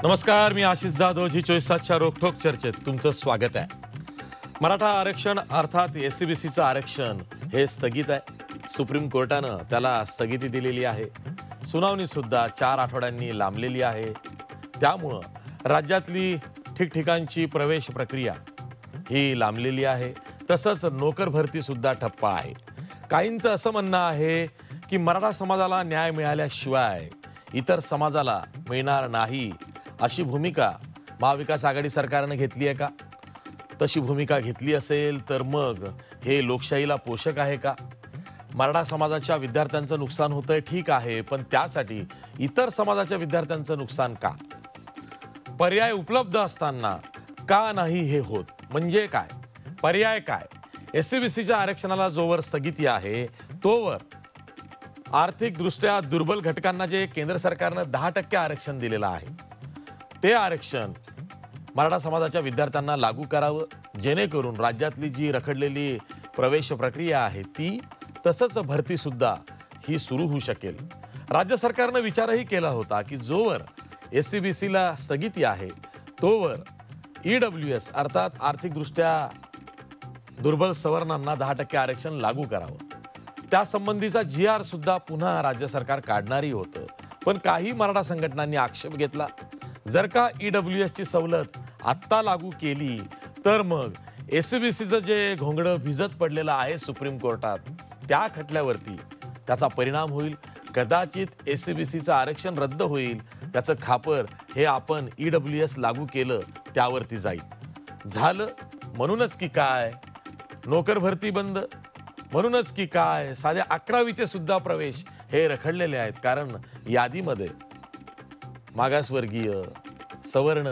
नमस्कार, मी आशिष जाधव. जी24/7च्या रोखोक चर्चेत तुमचं स्वागत आहे. मराठा आरक्षण अर्थात एससीबीसीचं आरक्षण हे स्थगित आहे. सुप्रीम कोर्टानं त्याला स्थगिती दिलेली आहे. सुनावणी सुद्धा 4 आठवड्यांनी लांबलेली आहे. त्यामुळं राज्यातली ठिकठिकाणची प्रवेश प्रक्रिया ही लांबलेली आहे. तसंच नोकर भरती सुद्धा ठप्प आहे. काहींचं असं म्हणणं आहे की मराठा समाजाला न्याय मिळाल्याशिवाय इतर समाजाला मिळणार नाही, अशी भूमिका महाविकास आघाडी सरकारने घेतली आहे का? तशी भूमिका घेतली असेल तर मग हे लोकशाहीला पोषक आहे का? मराठा समाजाच्या विद्यार्थ्यांचं नुकसान होतंय, ठीक आहे, पण त्यासाठी इतर समाजाच्या विद्यार्थ्यांचं नुकसान का? पर्याय उपलब्ध असताना का नाही हे होत? म्हणजे काय पर्याय? काय एससीबीसीच्या आरक्षणाला जोवर स्थगिती आहे तोवर आर्थिकदृष्ट्या दुर्बल घटकांना जे केंद्र सरकारनं 10% आरक्षण दिलेलं आहे ते आरक्षण मराठा समाजाच्या विद्यार्थ्यांना लागू करावं, जेणेकरून राज्यातली जी रखडलेली प्रवेश प्रक्रिया आहे ती तसंच भरती सुद्धा ही सुरू होऊ शकेल. राज्य सरकारनं विचारही केला होता की जोवर एससीबीसीला स्थगिती आहे तोवर ईडब्ल्यूएस अर्थात आर्थिकदृष्ट्या दुर्बल सवर्णांना 10% आरक्षण लागू करावं. त्यासंबंधीचा GR सुद्धा पुन्हा राज्य सरकार काढणारी होतं. पण काही मराठा संघटनांनी आक्षेप घेतला, जर का ईडब्ल्यूएसची सवलत आत्ता लागू केली तर मग एससीबीसीचं जे घोंगडं भिजत पडलेलं आहे सुप्रीम कोर्टात त्या खटल्यावरती त्याचा परिणाम होईल. कदाचित एससीबीसीचं आरक्षण रद्द होईल. त्याचं खापर हे आपण ईडब्ल्यूएस लागू केलं त्यावरती जाईल. झालं म्हणूनच की काय नोकर भरती बंद, म्हणूनच की काय साध्या 11वीचे सुद्धा प्रवेश हे रखडलेले आहेत. कारण यादीमध्ये मागासवर्गीय, सवर्ण,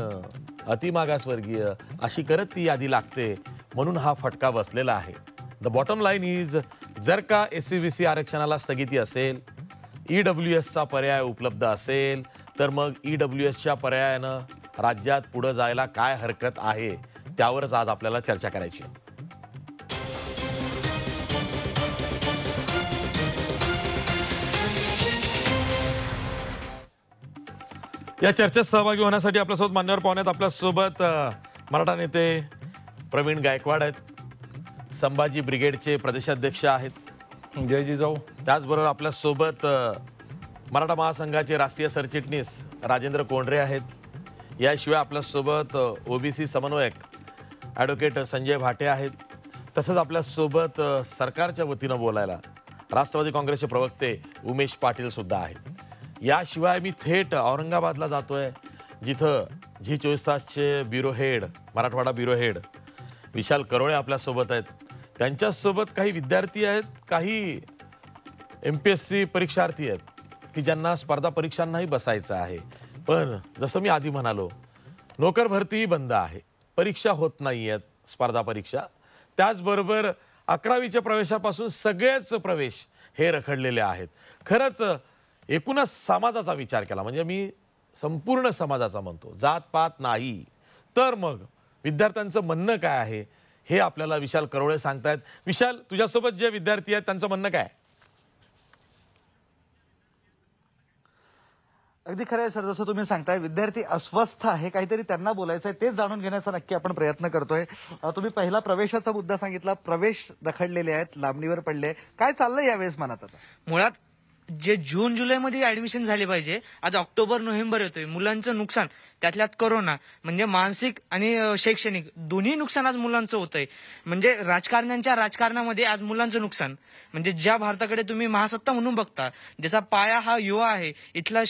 अतिमागासवर्गीय अशी करत ती यादी लागते, म्हणून हा फटका बसलेला आहे. द बॉटम लाईन इज, जर का एससीबीसी आरक्षणाला स्थगिती असेल, ईडब्ल्यूएसचा पर्याय उपलब्ध असेल तर मग ईडब्ल्यूएसच्या पर्यायानं राज्यात पुढे जायला काय हरकत आहे त्यावरच आज आपल्याला चर्चा करायची आहे. या चर्चेत सहभागी होण्यासाठी आपल्यासोबत मान्यवर पाहुणे आहेत. आपल्यासोबत मराठा नेते प्रवीण गायकवाड आहेत, संभाजी ब्रिगेडचे प्रदेशाध्यक्ष आहेत. जय जिजाऊ. त्याचबरोबर आपल्यासोबत मराठा महासंघाचे राष्ट्रीय सरचिटणीस राजेंद्र कोंढरे आहेत. याशिवाय आपल्यासोबत ओबीसी समन्वयक ॲडव्होकेट संजय भाटे आहेत. तसंच आपल्यासोबत सरकारच्या वतीनं बोलायला राष्ट्रवादी काँग्रेसचे प्रवक्ते उमेश पाटील सुद्धा आहेत. याशिवाय मी थेट औरंगाबादला जातोय, जिथं जी24/7चे bureau head, Marathwada bureau head Vishal Karole आपल्यासोबत आहेत. त्यांच्यासोबत काही विद्यार्थी आहेत, काही MPSC परीक्षार्थी आहेत की ज्यांना स्पर्धा परीक्षांनाही बसायचं आहे. पण जसं मी आधी म्हणालो, नोकर भरतीही बंद आहे, परीक्षा होत नाही आहेत, स्पर्धा परीक्षा. त्याचबरोबर 11वीच्या प्रवेशापासून सगळेच प्रवेश हे रखडलेले आहेत. खरंच एकूणच समाजाचा विचार केला म्हणजे मी संपूर्ण समाजाचा म्हणतो, जातपात नाही, तर मग विद्यार्थ्यांचं म्हणणं काय आहे हे आपल्याला विशाल करोळे सांगतायत. विशाल, तुझ्यासोबत जे विद्यार्थी आहेत त्यांचं म्हणणं काय? अगदी खरं आहे सर, जसं तुम्ही सांगताय विद्यार्थी अस्वस्थ आहे, काहीतरी त्यांना बोलायचं आहे, तेच जाणून घेण्याचा नक्की आपण प्रयत्न करतोय. तुम्ही पहिला प्रवेशाचा मुद्दा सांगितला, प्रवेश रखडलेले आहेत, लांबणीवर पडले, काय चाललंय यावेळेस मनात? आता मुळात जे जून जुलैमध्ये ऍडमिशन झाले पाहिजे, आज ऑक्टोबर नोव्हेंबर येतोय. मुलांचं नुकसान, त्यातल्यात कोरोना, म्हणजे मानसिक आणि शैक्षणिक दोन्ही नुकसान आज मुलांचं होतंय. म्हणजे राजकारण्यांच्या राजकारणामध्ये आज मुलांचं नुकसान. म्हणजे ज्या भारताकडे तुम्ही महासत्ता म्हणून बघता, ज्याचा पाया हा युवा आहे, इथला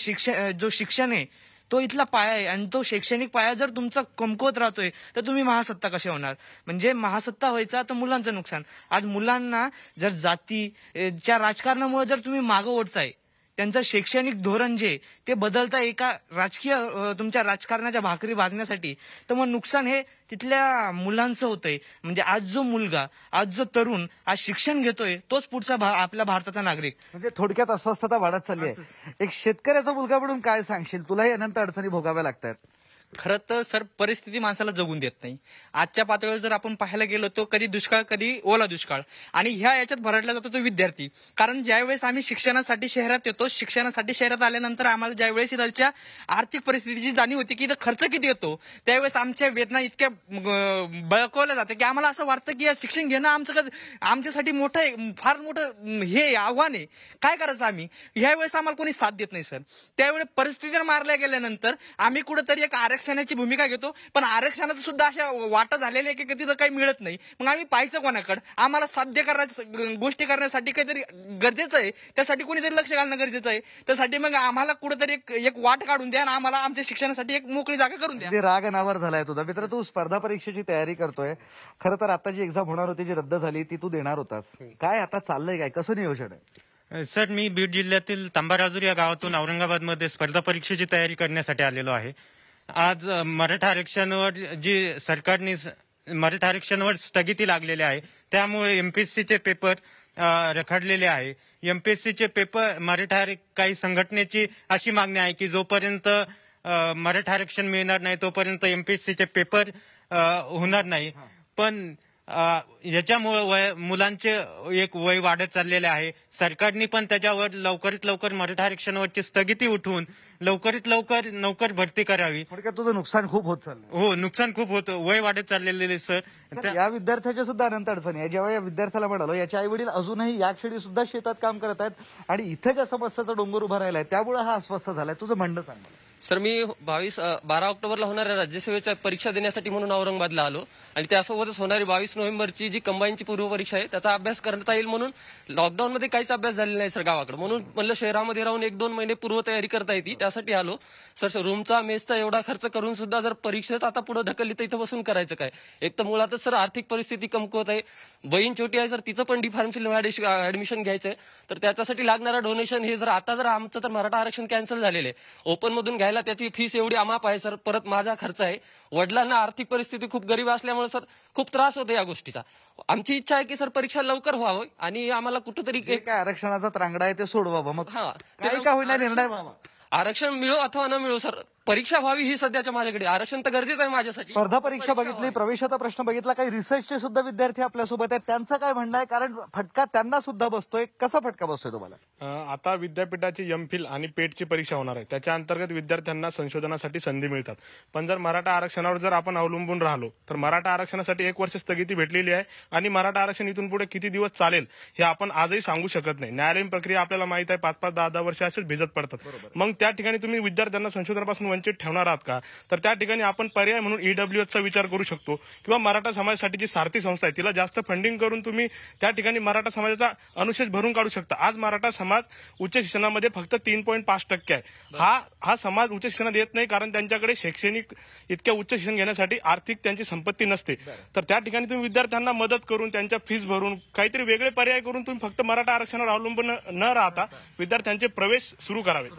जो शिक्षण आहे तो इथला पाया आहे, आणि तो शैक्षणिक पाया जर तुमचा कमकुवत राहतोय तर तुम्ही महासत्ता कसे होणार? म्हणजे महासत्ता व्हायचा तर मुलांचं नुकसान. आज मुलांना जर जातीच्या राजकारणामुळे जर तुम्ही मागं ओढताय, त्यांचं शैक्षणिक धोरण जे ते बदलता एका राजकीय तुमच्या राजकारणाच्या भाकरी भाजण्यासाठी, तर मग नुकसान हे तिथल्या मुलांचं होतंय. म्हणजे आज जो मुलगा, आज जो तरुण आज शिक्षण घेतोय तोच पुढचा आपल्या भारताचा नागरिक. म्हणजे थोडक्यात अस्वस्थता वाढत चालली आहे. एक शेतकऱ्याचा मुलगा म्हणून काय सांगशील? तुलाही अनंत अडचणी भोगाव्या लागतात. खरं तर सर परिस्थिती माणसाला जगून देत नाही. आजच्या पातळीवर जर आपण पाहायला गेलो तो कधी दुष्काळ कधी ओला दुष्काळ, आणि ह्या याच्यात भरडला जातो तो विद्यार्थी. कारण ज्यावेळेस आम्ही शिक्षणासाठी शहरात येतो, शिक्षणासाठी शहरात आल्यानंतर आम्हाला ज्यावेळेस इथल्या आर्थिक परिस्थितीची जाणीव होती की इथं खर्च किती येतो, त्यावेळेस आमच्या वेदना इतक्या बळकवल्या जाते की आम्हाला असं वाटतं की शिक्षण घेणं आमच्यासाठी मोठं फार मोठं हे आव्हान आहे. काय करायचं आम्ही, ह्यावेळेस आम्हाला कोणी साथ देत नाही सर. त्यावेळेस परिस्थितीला मारल्या गेल्यानंतर आम्ही कुठेतरी एक आरक्षणाची भूमिका घेतो, पण आरक्षणात सुद्धा अशा वाटा झालेल्या की तिथं काही मिळत नाही. मग आम्ही पाहायचं कोणाकडे, आम्हाला साध्य गोष्टी करण्यासाठी काहीतरी गरजेचं आहे, त्यासाठी कोणीतरी लक्ष घालणं गरजेचं आहे. त्यासाठी मग आम्हाला कुठेतरी एक वाट काढून द्या आणि आम्हाला आमच्या शिक्षणासाठी एक मोकळी जागा करून द्या. राग अनावर झालाय तुझा मित्र. तू स्पर्धा परीक्षेची तयारी करतोय. खरं तर आता जी एक्झाम होणार होती, जी रद्द झाली, ती तू देणार होतास. काय आता चाललंय, काय कसं नियोजन आहे? सर, मी बीड जिल्ह्यातील तांबाराजूर या गावातून औरंगाबादमध्ये स्पर्धा परीक्षेची तयारी करण्यासाठी आलेलो आहे. आज मराठा आरक्षणावर जी सरकारने मराठा आरक्षणावर स्थगिती लागलेली आहे, त्यामुळे एमपीएससीचे पेपर रखडलेले आहे. एमपीएससीचे पेपर मराठा काही संघटनेची अशी मागणी आहे की जोपर्यंत मराठा आरक्षण मिळणार नाही तोपर्यंत एमपीएससीचे पेपर होणार नाही. पण याच्यामुळे मुलांचे एक वय वाढत चाललेले आहे. सरकारने पण त्याच्यावर लवकरात लवकर मराठा आरक्षणावरची स्थगिती उठवून लवकरात लवकर नोकर भरती करावी. थोडक्यात तुझं नुकसान खूप होत चाललंय. हो, नुकसान खूप होतं, वय वाढत चाललेले सर. या विद्यार्थ्याच्या सुद्धा अनंत अडचणी आहे. जेव्हा या विद्यार्थ्याला म्हणालो, याचे आई वडील अजूनही या क्षणी सुद्धा शेतात काम करत आहेत आणि इथे ज्या समस्याचा डोंगर उभा राहिलाय त्यामुळे हा अस्वस्थ झालाय. तुझं म्हणणं सांग. सर, मी 12 ऑक्टोबरला होणाऱ्या राज्यसेवेच्या परीक्षा देण्यासाठी म्हणून औरंगाबादला आलो आणि त्यासोबतच होणारी 22 नोव्हेंबरची जी कंबाईनची पूर्व परीक्षा आहे त्याचा अभ्यास करता येईल म्हणून. लॉकडाऊनमध्ये काहीच अभ्यास झालेला नाही सर गावाकडे, म्हणून म्हणलं शहरामध्ये राहून 1-2 महिने पूर्व तयारी करता येते, त्यासाठी आलो सर. रूमचा मेसचा एवढा खर्च करून सुद्धा जर परीक्षेच आता पुढे ढकलली तर इथं बसून करायचं काय? एक तर मुळातच सर आर्थिक परिस्थिती कमकुवत आहे. बहीण छोटी आहे सर, तिचं पण डी फार्मसीला ऍडमिशन घ्यायचंय, तर त्याच्यासाठी लागणारं डोनेशन हे जर आता जर आमचं तर मराठा आरक्षण कॅन्सल झालेलं आहे. ओपन मधून घ्यायला त्याची फीस एवढी अमाप आहे सर, परत माझा खर्च आहे. वडिलांना आर्थिक परिस्थिती खूप गरीब असल्यामुळे सर खूप त्रास होतो या गोष्टीचा. आमची इच्छा आहे की सर परीक्षा लवकर व्हावं आणि आम्हाला कुठेतरी काय आरक्षणाचा त्रांगडा आहे ते सोडवावं. मग हा, काय का होईना निर्णय व्हावा. आरक्षण मिळो अथवा न मिळो सर, परीक्षा व्हावी ही सध्याच्या माझ्याकडे. आरक्षण तर गरजेचं आहे माझ्यासाठी. स्पर्धा परीक्षा बघितली, प्रवेशाचा प्रश्न बघितला, काही रिसर्चचे सुद्धा विद्यार्थी आपल्यासोबत आहेत. त्यांचं काय म्हणणं आहे? कारण फटका त्यांना सुद्धा बसतोय. कसा फटका बसतोय तुम्हाला? आता विद्यापीठाची एमफिल आणि पेटची परीक्षा होणार आहे, त्याच्या अंतर्गत विद्यार्थ्यांना संशोधनासाठी संधी मिळतात. पण जर मराठा आरक्षणावर जर आपण अवलंबून राहिलो तर मराठा आरक्षणासाठी 1 वर्ष स्थगिती भेटलेली आहे आणि मराठा आरक्षण इथून पुढे किती दिवस चालेल हे आपण आजही सांगू शकत नाही. न्यायालयीन प्रक्रिया आपल्याला माहित आहे, 5-5, 10-10 वर्ष असेच भिजत पडतात. मग त्या ठिकाणी तुम्ही विद्यार्थ्यांना संशोधनापासून वंचित ठेवणार आहात का? तर त्या ठिकाणी आपण पर्याय म्हणून ईडब्ल्यूएसचा विचार करू शकतो किंवा मराठा समाजासाठी जी सारथी संस्था आहे तिला जास्त फंडिंग करून तुम्ही त्या ठिकाणी मराठा समाजाचा अनुशेष भरून काढू शकता. आज मराठा समाज उच्च शिक्षणामध्ये फक्त 3.5% आहे. हा समाज उच्च शिक्षणात येत नाही कारण त्यांच्याकडे शैक्षणिक इतक्या उच्च शिक्षण घेण्यासाठी आर्थिक त्यांची संपत्ती नसते. तर त्या ठिकाणी तुम्ही विद्यार्थ्यांना मदत करून त्यांच्या फीस भरून काहीतरी वेगळे पर्याय करून तुम्ही फक्त मराठा आरक्षणावर अवलंबून न राहता विद्यार्थ्यांचे प्रवेश सुरू करावे.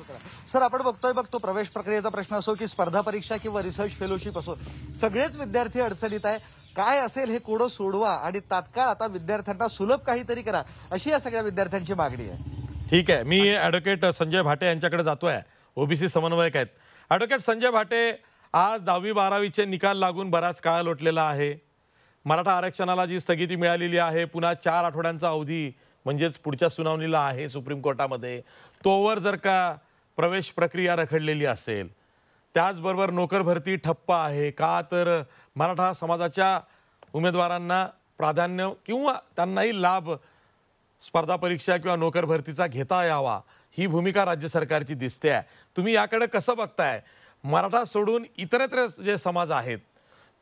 सर, आपण बघतो प्रवेश प्रक्रियेचा प्रश्न असो की स्पर्धा परीक्षा किंवा रिसर्च फेलोशिप असो, सगळेच विद्यार्थी अडचणीत आहे. काय असेल हे कोडं सोडवा आणि तात्काळ आता विद्यार्थ्यांना सुलभ काहीतरी करा, अशी या सगळ्या विद्यार्थ्यांची मागणी आहे. ठीक आहे, मी ॲडव्होकेट संजय भाटे यांच्याकडे जातोय. ओबीसी समन्वयक आहेत. ॲडव्होकेट संजय भाटे, आज 10वी-12वीचे निकाल लागून बराच काळ लोटलेला आहे. मराठा आरक्षणाला जी स्थगिती मिळालेली आहे, पुन्हा 4 आठवड्यांचा अवधी म्हणजेच पुढच्या सुनावणीला आहे सुप्रीम कोर्टामध्ये, तोवर जर का प्रवेश प्रक्रिया रखडलेली असेल, त्याचबरोबर नोकर भरती ठप्प आहे का, तर मराठा समाजाच्या उमेदवारांना प्राधान्य किंवा त्यांनाही लाभ स्पर्धा परीक्षा किंवा नोकर भरतीचा घेता यावा, ही भूमिका राज्य सरकारची दिसते आहे. तुम्ही याकडे कसं बघताय? मराठा सोडून इतरत्र जे समाज आहेत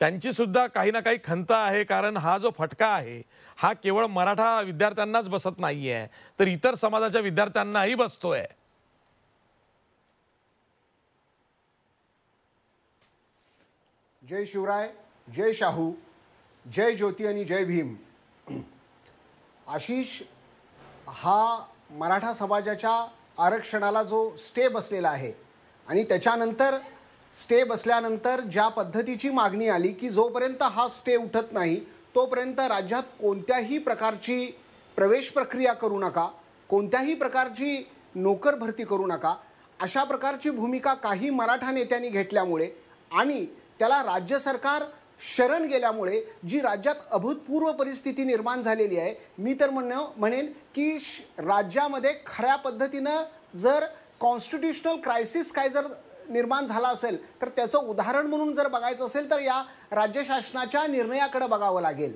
त्यांची सुद्धा काही ना काही खंत आहे, कारण हा जो फटका आहे हा केवळ मराठा विद्यार्थ्यांनाच बसत नाहीये, तर इतर समाजाच्या विद्यार्थ्यांनाही बसतोय. जय शिवराय, जय शाहू, जय ज्योती आणि जय भीम. आशिष, हा मराठा समाजाच्या आरक्षणाला जो स्टे बसलेला आहे आणि त्याच्यानंतर स्टे बसल्यानंतर ज्या पद्धतीची मागणी आली की जोपर्यंत हा स्टे उठत नाही तोपर्यंत राज्यात कोणत्याही प्रकारची प्रवेश प्रक्रिया करू नका, कोणत्याही प्रकारची नोकर भरती करू नका, अशा प्रकारची भूमिका काही मराठा नेत्यांनी घेतल्यामुळे आणि त्याला राज्य सरकार शरण गेल्यामुळे जी राज्यात अभूतपूर्व परिस्थिती निर्माण झालेली आहे, मी तर म्हणेन की राज्यामध्ये खऱ्या पद्धतीनं जर कॉन्स्टिट्यूशनल क्रायसिस काय जर निर्माण झाला असेल तर त्याचं उदाहरण म्हणून जर बघायचं असेल तर या राज्य शासनाच्या निर्णयाकडे बघावं लागेल.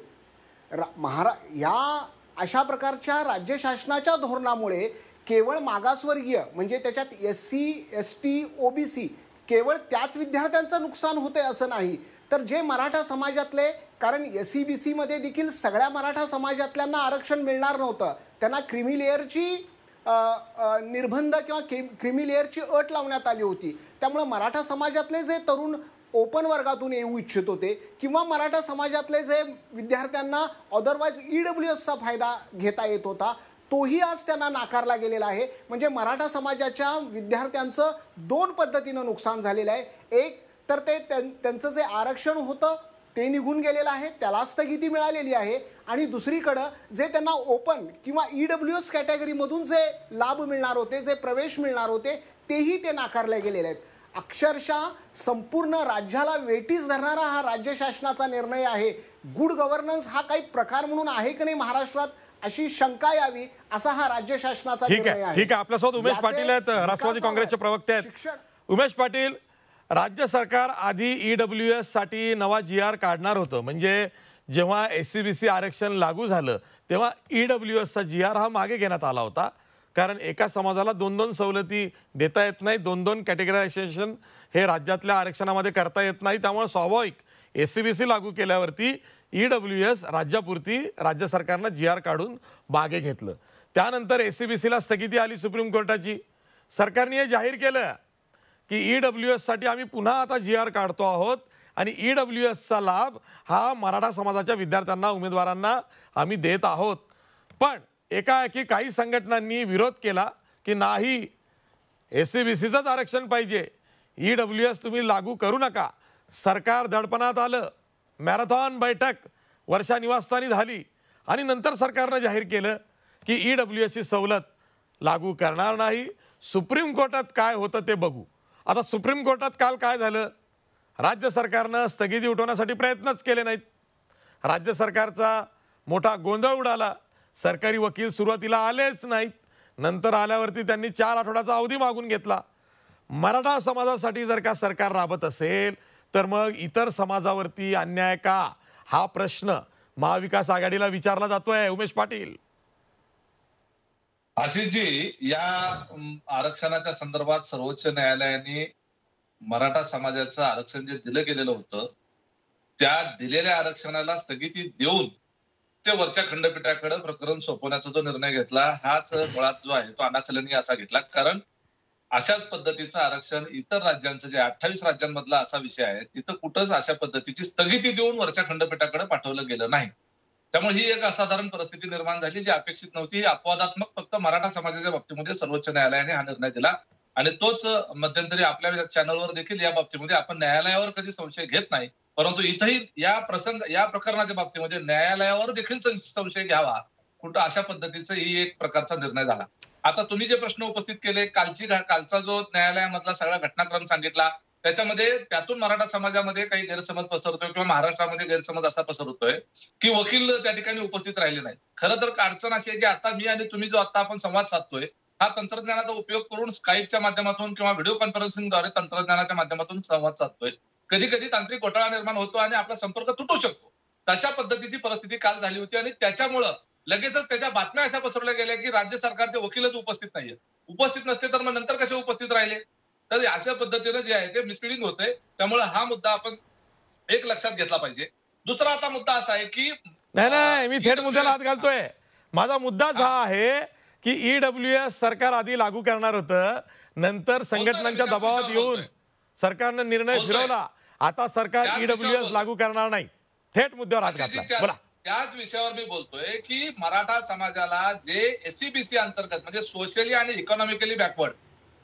या अशा प्रकारच्या राज्य शासनाच्या धोरणामुळे केवळ मागासवर्गीय म्हणजे त्याच्यात SC, ST, OBC केवळ त्याच विद्यार्थ्यांचं नुकसान होतंय असं नाही, तर जे मराठा समाजातले, कारण SC, BC मध्ये देखील सगळ्या मराठा समाजातल्यांना आरक्षण मिळणार नव्हतं. त्यांना क्रीमी लेअरची निर्बंध किंवा क्रीमी लेअरची अट लावण्यात आली होती. त्यामुळे मराठा समाजातले जे तरुण ओपन वर्गातून येऊ इच्छित होते किंवा मराठा समाजातले जे विद्यार्थ्यांना अदरवाईज EWSचा फायदा घेता येत होता, तोही आज त्यांना नाकारला गेलेला आहे. म्हणजे मराठा समाजाच्या विद्यार्थ्यांचं 2 पद्धतीनं नुकसान झालेलं आहे. एक तर ते त्यांचं जे आरक्षण होतं ते निघून गेलेलं आहे, त्याला स्थगिती मिळालेली आहे, आणि दुसरीकडं जे त्यांना ओपन किंवा EWS कॅटेगरीमधून जे लाभ मिळणार होते, जे प्रवेश मिळणार होते, तेही ते नाकारले गेलेले आहेत. अक्षरशः संपूर्ण राज्याला वेठीस धरणारा हा राज्य शासनाचा निर्णय आहे. गुड गव्हर्नन्स हा काही प्रकार म्हणून आहे की नाही महाराष्ट्रात अशी शंका यावी असा हा राज्य शासनाचा निर्णय आहे. ठीक आहे. आपल्यासोबत उमेश पाटील आहेत, राष्ट्रवादी काँग्रेसचे प्रवक्ते आहेत. उमेश पाटील, राज्य सरकार आधी EWS साठी नवा GR काढणार होतं. म्हणजे जेव्हा SC-BC आरक्षण लागू झालं तेव्हा EWSचा GR हा मागे घेण्यात आला होता, कारण एका समाजाला 2-2 सवलती देता येत नाही, 2-2 कॅटेगरायझेशन हे राज्यातल्या आरक्षणामध्ये करता येत नाही. त्यामुळे स्वाभाविक SC-BC लागू केल्यावरती EWS राज्यापुरती राज्य सरकारनं GR काढून मागे घेतलं. त्यानंतर SC-BCला स्थगिती आली सुप्रीम कोर्टाची. सरकारने हे जाहीर केलं की EWS साठी आम्ही पुन्हा आता GR काढतो आहोत आणि EWSचा लाभ हा मराठा समाजाच्या विद्यार्थ्यांना, उमेदवारांना आम्ही देत आहोत. पण एकाएकी काही संघटनांनी विरोध केला की नाही, SC-BCचंच आरक्षण पाहिजे, EWS तुम्ही लागू करू नका. सरकार दडपणात आलं, मॅरेथॉन बैठक वर्षा निवासस्थानी झाली आणि नंतर सरकारनं जाहीर केलं की EWSची सवलत लागू करणार नाही. सुप्रीम कोर्टात काय होतं ते बघू. आता सुप्रीम कोर्टात काल काय झालं, राज्य सरकारनं स्थगिती उठवण्यासाठी प्रयत्नच केले नाहीत. राज्य सरकारचा मोठा गोंधळ उडाला. सरकारी वकील सुरुवातीला आलेच नाहीत, नंतर आल्यावरती त्यांनी 4 आठवड्याचा अवधी मागून घेतला. मराठा समाजासाठी जर का सरकार राबत असेल तर मग इतर समाजावरती अन्याय का, हा प्रश्न महाविकास आघाडीला विचारला जातोय. उमेश पाटील. आशिषजी, या आरक्षणाच्या संदर्भात सर्वोच्च न्यायालयाने मराठा समाजाचं आरक्षण जे दिलं गेलेलं होतं त्या दिलेल्या आरक्षणाला स्थगिती देऊन ते वरच्या खंडपीठाकडे प्रकरण सोपवण्याचा जो निर्णय घेतला, हाच मुळात जो आहे तो अनाचलनीय असा घेतला. कारण अशाच पद्धतीचं आरक्षण इतर राज्यांचं जे 28 राज्यांमधला असा विषय आहे, तिथं कुठंच अशा पद्धतीची स्थगिती देऊन वरच्या खंडपीठाकडे पाठवलं गेलं नाही. त्यामुळे ही एक असाधारण परिस्थिती निर्माण झाली जी अपेक्षित नव्हती. ही अपवादात्मक फक्त मराठा समाजाच्या बाबतीमध्ये सर्वोच्च न्यायालयाने हा निर्णय दिला आणि तोच मध्यंतरी आपल्या चॅनलवर देखील या बाबतीमध्ये आपण न्यायालयावर कधी संशय घेत नाही, परंतु इथंही या प्रकरणाच्या बाबतीमध्ये न्यायालयावर देखील संशय घ्यावा कुठं, अशा पद्धतीचा ही एक प्रकारचा निर्णय झाला. आता तुम्ही जे प्रश्न उपस्थित केले, कालचा जो न्यायालयामधला सगळा घटनाक्रम सांगितला, त्याच्यामध्ये त्यातून मराठा समाजामध्ये काही गैरसमज पसरतोय किंवा महाराष्ट्रामध्ये गैरसमज असा पसरतोय की वकील त्या ठिकाणी उपस्थित राहिले नाही. खरं तर अडचण अशी आहे की आता मी आणि तुम्ही जो आता आपण संवाद साधतोय हा तंत्रज्ञानाचा उपयोग करून स्काईपच्या माध्यमातून किंवा व्हिडिओ कॉन्फरन्सिंगद्वारे तंत्रज्ञानाच्या माध्यमातून संवाद साधतोय. कधी कधी तांत्रिक घोटाळा निर्माण होतो आणि आपला संपर्क तुटू शकतो. तशा पद्धतीची परिस्थिती काल झाली होती आणि त्याच्यामुळं लगेचच त्याच्या बातम्या अशा पसरल्या गेल्या की राज्य सरकारचे वकीलच उपस्थित नाहीये. उपस्थित नसते तर मग नंतर कसे उपस्थित राहिले, तर अशा पद्धतीने जे आहे ते मिसलिडिंग होतंय. त्यामुळे हा मुद्दा आपण एक लक्षात घेतला पाहिजे. दुसरा आता मुद्दा असा आहे की नाही, मी थेट मुद्द्याला हात घालतोय. माझा मुद्दाच हा आहे की EWS सरकार आधी लागू करणार होतं, नंतर संघटनांच्या दबावात येऊन सरकारनं निर्णय फिरवला. आता सरकार EWS लागू करणार नाही. थेट मुद्द्यावर हात घातला. बोला. त्याच विषयावर मी बोलतोय की मराठा समाजाला जे SC-BC अंतर्गत म्हणजे सोशली आणि इकॉनॉमिकली बॅकवर्ड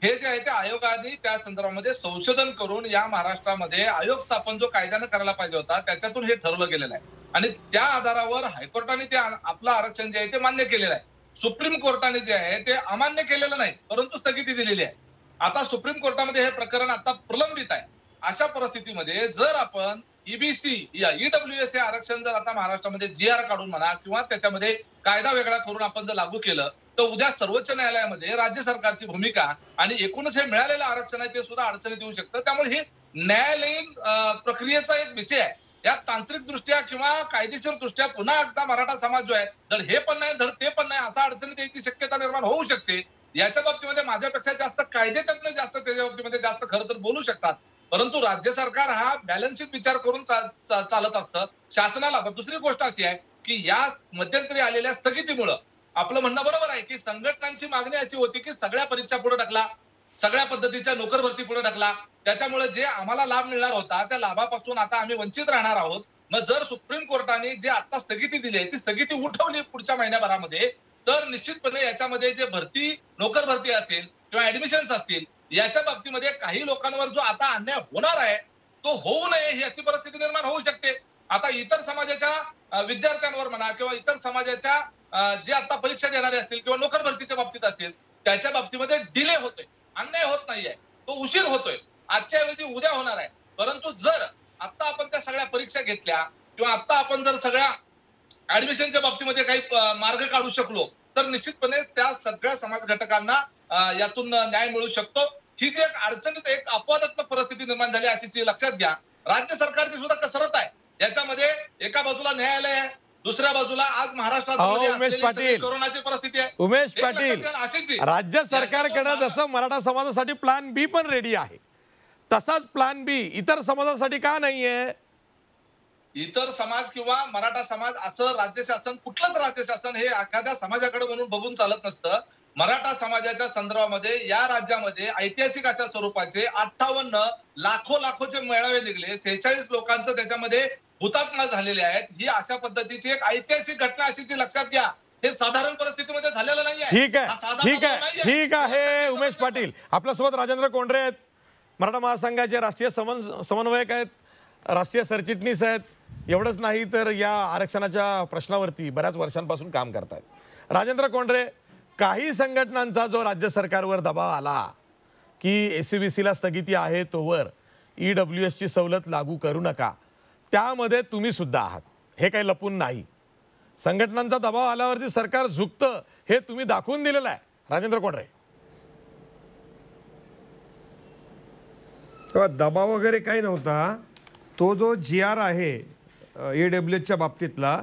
हे जे आहे ते आयोगाने त्या संदर्भामध्ये संशोधन करून या महाराष्ट्रामध्ये आयोग स्थापन जो कायद्यानं करायला पाहिजे होता त्याच्यातून हे ठरवलं गेलेलं आहे आणि त्या आधारावर हायकोर्टाने ते आपलं आरक्षण जे आहे ते मान्य केलेलं आहे. सुप्रीम कोर्टाने जे आहे ते अमान्य केलेलं नाही, परंतु स्थगिती दिलेली आहे. आता सुप्रीम कोर्टामध्ये हे प्रकरण आता प्रलंबित आहे अशा परिस्थितीमध्ये जर आपण ईबीसी या ईडब्ल्यूएस हे आरक्षण जर आता महाराष्ट्रामध्ये जीआर काढून म्हणा किंवा त्याच्यामध्ये कायदा वेगळा करून आपण जर लागू केलं तर उद्या सर्वोच्च न्यायालयामध्ये राज्य सरकारची भूमिका आणि एकूणच हे मिळालेलं आरक्षण आहे ते सुद्धा अडचणीत येऊ शकतं. त्यामुळे हे न्यायालयीन प्रक्रियेचा एक विषय आहे. या तांत्रिक दृष्ट्या किंवा कायदेशीर दृष्ट्या पुन्हा एकदा मराठा समाज जो आहे धड हे पण नाही धड ते पण नाही असा अडचणीत यायची शक्यता निर्माण होऊ शकते. याच्या बाबतीमध्ये माझ्यापेक्षा जास्त कायदेतज्ञ जास्त त्याच्या बाबतीमध्ये जास्त खरं तर बोलू शकतात. परंतु राज्य सरकार हा बॅलन्सित विचार करून चालत असतं शासनाला. दुसरी गोष्ट अशी आहे की या मध्यंतरी आलेल्या स्थगितीमुळं आपलं म्हणणं बरोबर आहे की संघटनांची मागणी अशी होती की सगळ्या परीक्षा पुढे ढकला, सगळ्या पद्धतीच्या नोकर भरती पुढे ढकला. त्याच्यामुळे जे आम्हाला लाभ मिळणार होता त्या लाभापासून आता आम्ही वंचित राहणार आहोत. मग जर सुप्रीम कोर्टाने जे आता स्थगिती दिली आहे ती स्थगिती उठवली पुढच्या महिन्याभरामध्ये तर निश्चितपणे याच्यामध्ये जे भरती नोकर भरती असेल किंवा ऍडमिशन्स असतील याच्या बाबतीमध्ये काही लोकांवर जो आता अन्याय होणार आहे तो होऊ नये ही अशी परिस्थिती निर्माण होऊ शकते. आता इतर समाजाच्या विद्यार्थ्यांवर म्हणा किंवा इतर समाजाच्या जे आता परीक्षा देणारे असतील किंवा नोकर भरतीच्या बाबतीत असतील त्याच्या बाबतीमध्ये डिले होतोय, अन्याय होत नाहीये, तो उशीर होतोय, आजच्या ऐवजी उद्या होणार आहे. परंतु जर आता आपण त्या सगळ्या परीक्षा घेतल्या किंवा आता आपण जर सगळ्या ऍडमिशनच्या बाबतीमध्ये काही मार्ग काढू शकलो तर निश्चितपणे त्या सगळ्या समाज घटकांना यातून न्याय मिळू शकतो. ही जी एक अडचणीत एक अपवादात्मक परिस्थिती निर्माण झाली अशी लक्षात घ्या. राज्य सरकारची सुद्धा कसरत आहे याच्यामध्ये. एका बाजूला न्यायालय आहे, दुसऱ्या बाजूला आज महाराष्ट्रात कोरोनाची परिस्थिती आहे. उमेश पाटील, राज्य सरकारकडे जसं मराठा समाजासाठी प्लॅन बी पण रेडी आहे तसाच प्लॅन बी इतर समाजासाठी का नाहीये? इतर समाज किंवा मराठा समाज असं राज्य शासन कुठलंच राज्य शासन हे एखाद्या समाजाकडे म्हणून बघून चालत नसतं. मराठा समाजाच्या संदर्भामध्ये या राज्यामध्ये ऐतिहासिक अशा स्वरूपाचे 58 लाखोचे मेळावे निघले, 46 लोकांचं त्याच्यामध्ये हुतात्मा झालेले आहेत. ही अशा पद्धतीची एक ऐतिहासिक घटना अशी लक्षात घ्या. हे साधारण परिस्थितीमध्ये झालेलं नाहीये. ठीक आहे उमेश पाटील. आपल्यासोबत राजेंद्र कोंढरे आहेत, मराठा महासंघाचे राष्ट्रीय समन्वयक आहेत, राष्ट्रीय सरचिटणीस आहेत. एवढंच नाही तर या आरक्षणाच्या प्रश्नावरती बऱ्याच वर्षांपासून काम करतायत. राजेंद्र कोंढरे, काही संघटनांचा जो राज्य सरकारवर दबाव आला की एससीबीसीला स्थगिती आहे तोवर ईडब्ल्यूएसची सवलत लागू करू नका, त्यामध्ये तुम्ही सुद्धा आहात, हे काही लपून नाही. संघटनांचा दबाव आल्यावरती सरकार झुकतं हे तुम्ही दाखवून दिलेलं आहे. राजेंद्र कोंढरे, दबाव वगैरे काही नव्हता. तो जो GR आहे ईडब्ल्यूएसच्या बाबतीतला,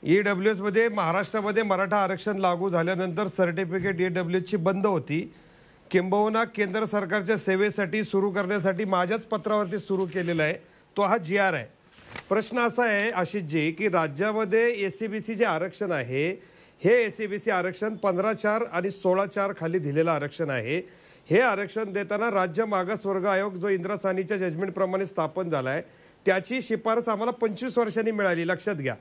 ईडब्ल्यूएसमध्ये महाराष्ट्रामध्ये मराठा आरक्षण लागू झाल्यानंतर सर्टिफिकेट ईडब्ल्यूएसची बंद होती. किंबहुना केंद्र सरकारच्या सेवेसाठी सुरू करण्यासाठी माझ्याच पत्रावरती सुरू केलेला आहे तो हा GR आहे. प्रश्न असा आहे आशिषजी की राज्यामध्ये एससीबीसी जे आरक्षण आहे हे एससीबीसी आरक्षण 15/4 आणि 16/4 खाली दिलेलं आरक्षण आहे. हे आरक्षण देताना राज्य मागासवर्ग आयोग जो इंदिरा साहनीच्या जजमेंटप्रमाणे स्थापन झाला आहे त्याची शिफारस आम्हाला 25 वर्षांनी मिळाली. लक्षात घ्या,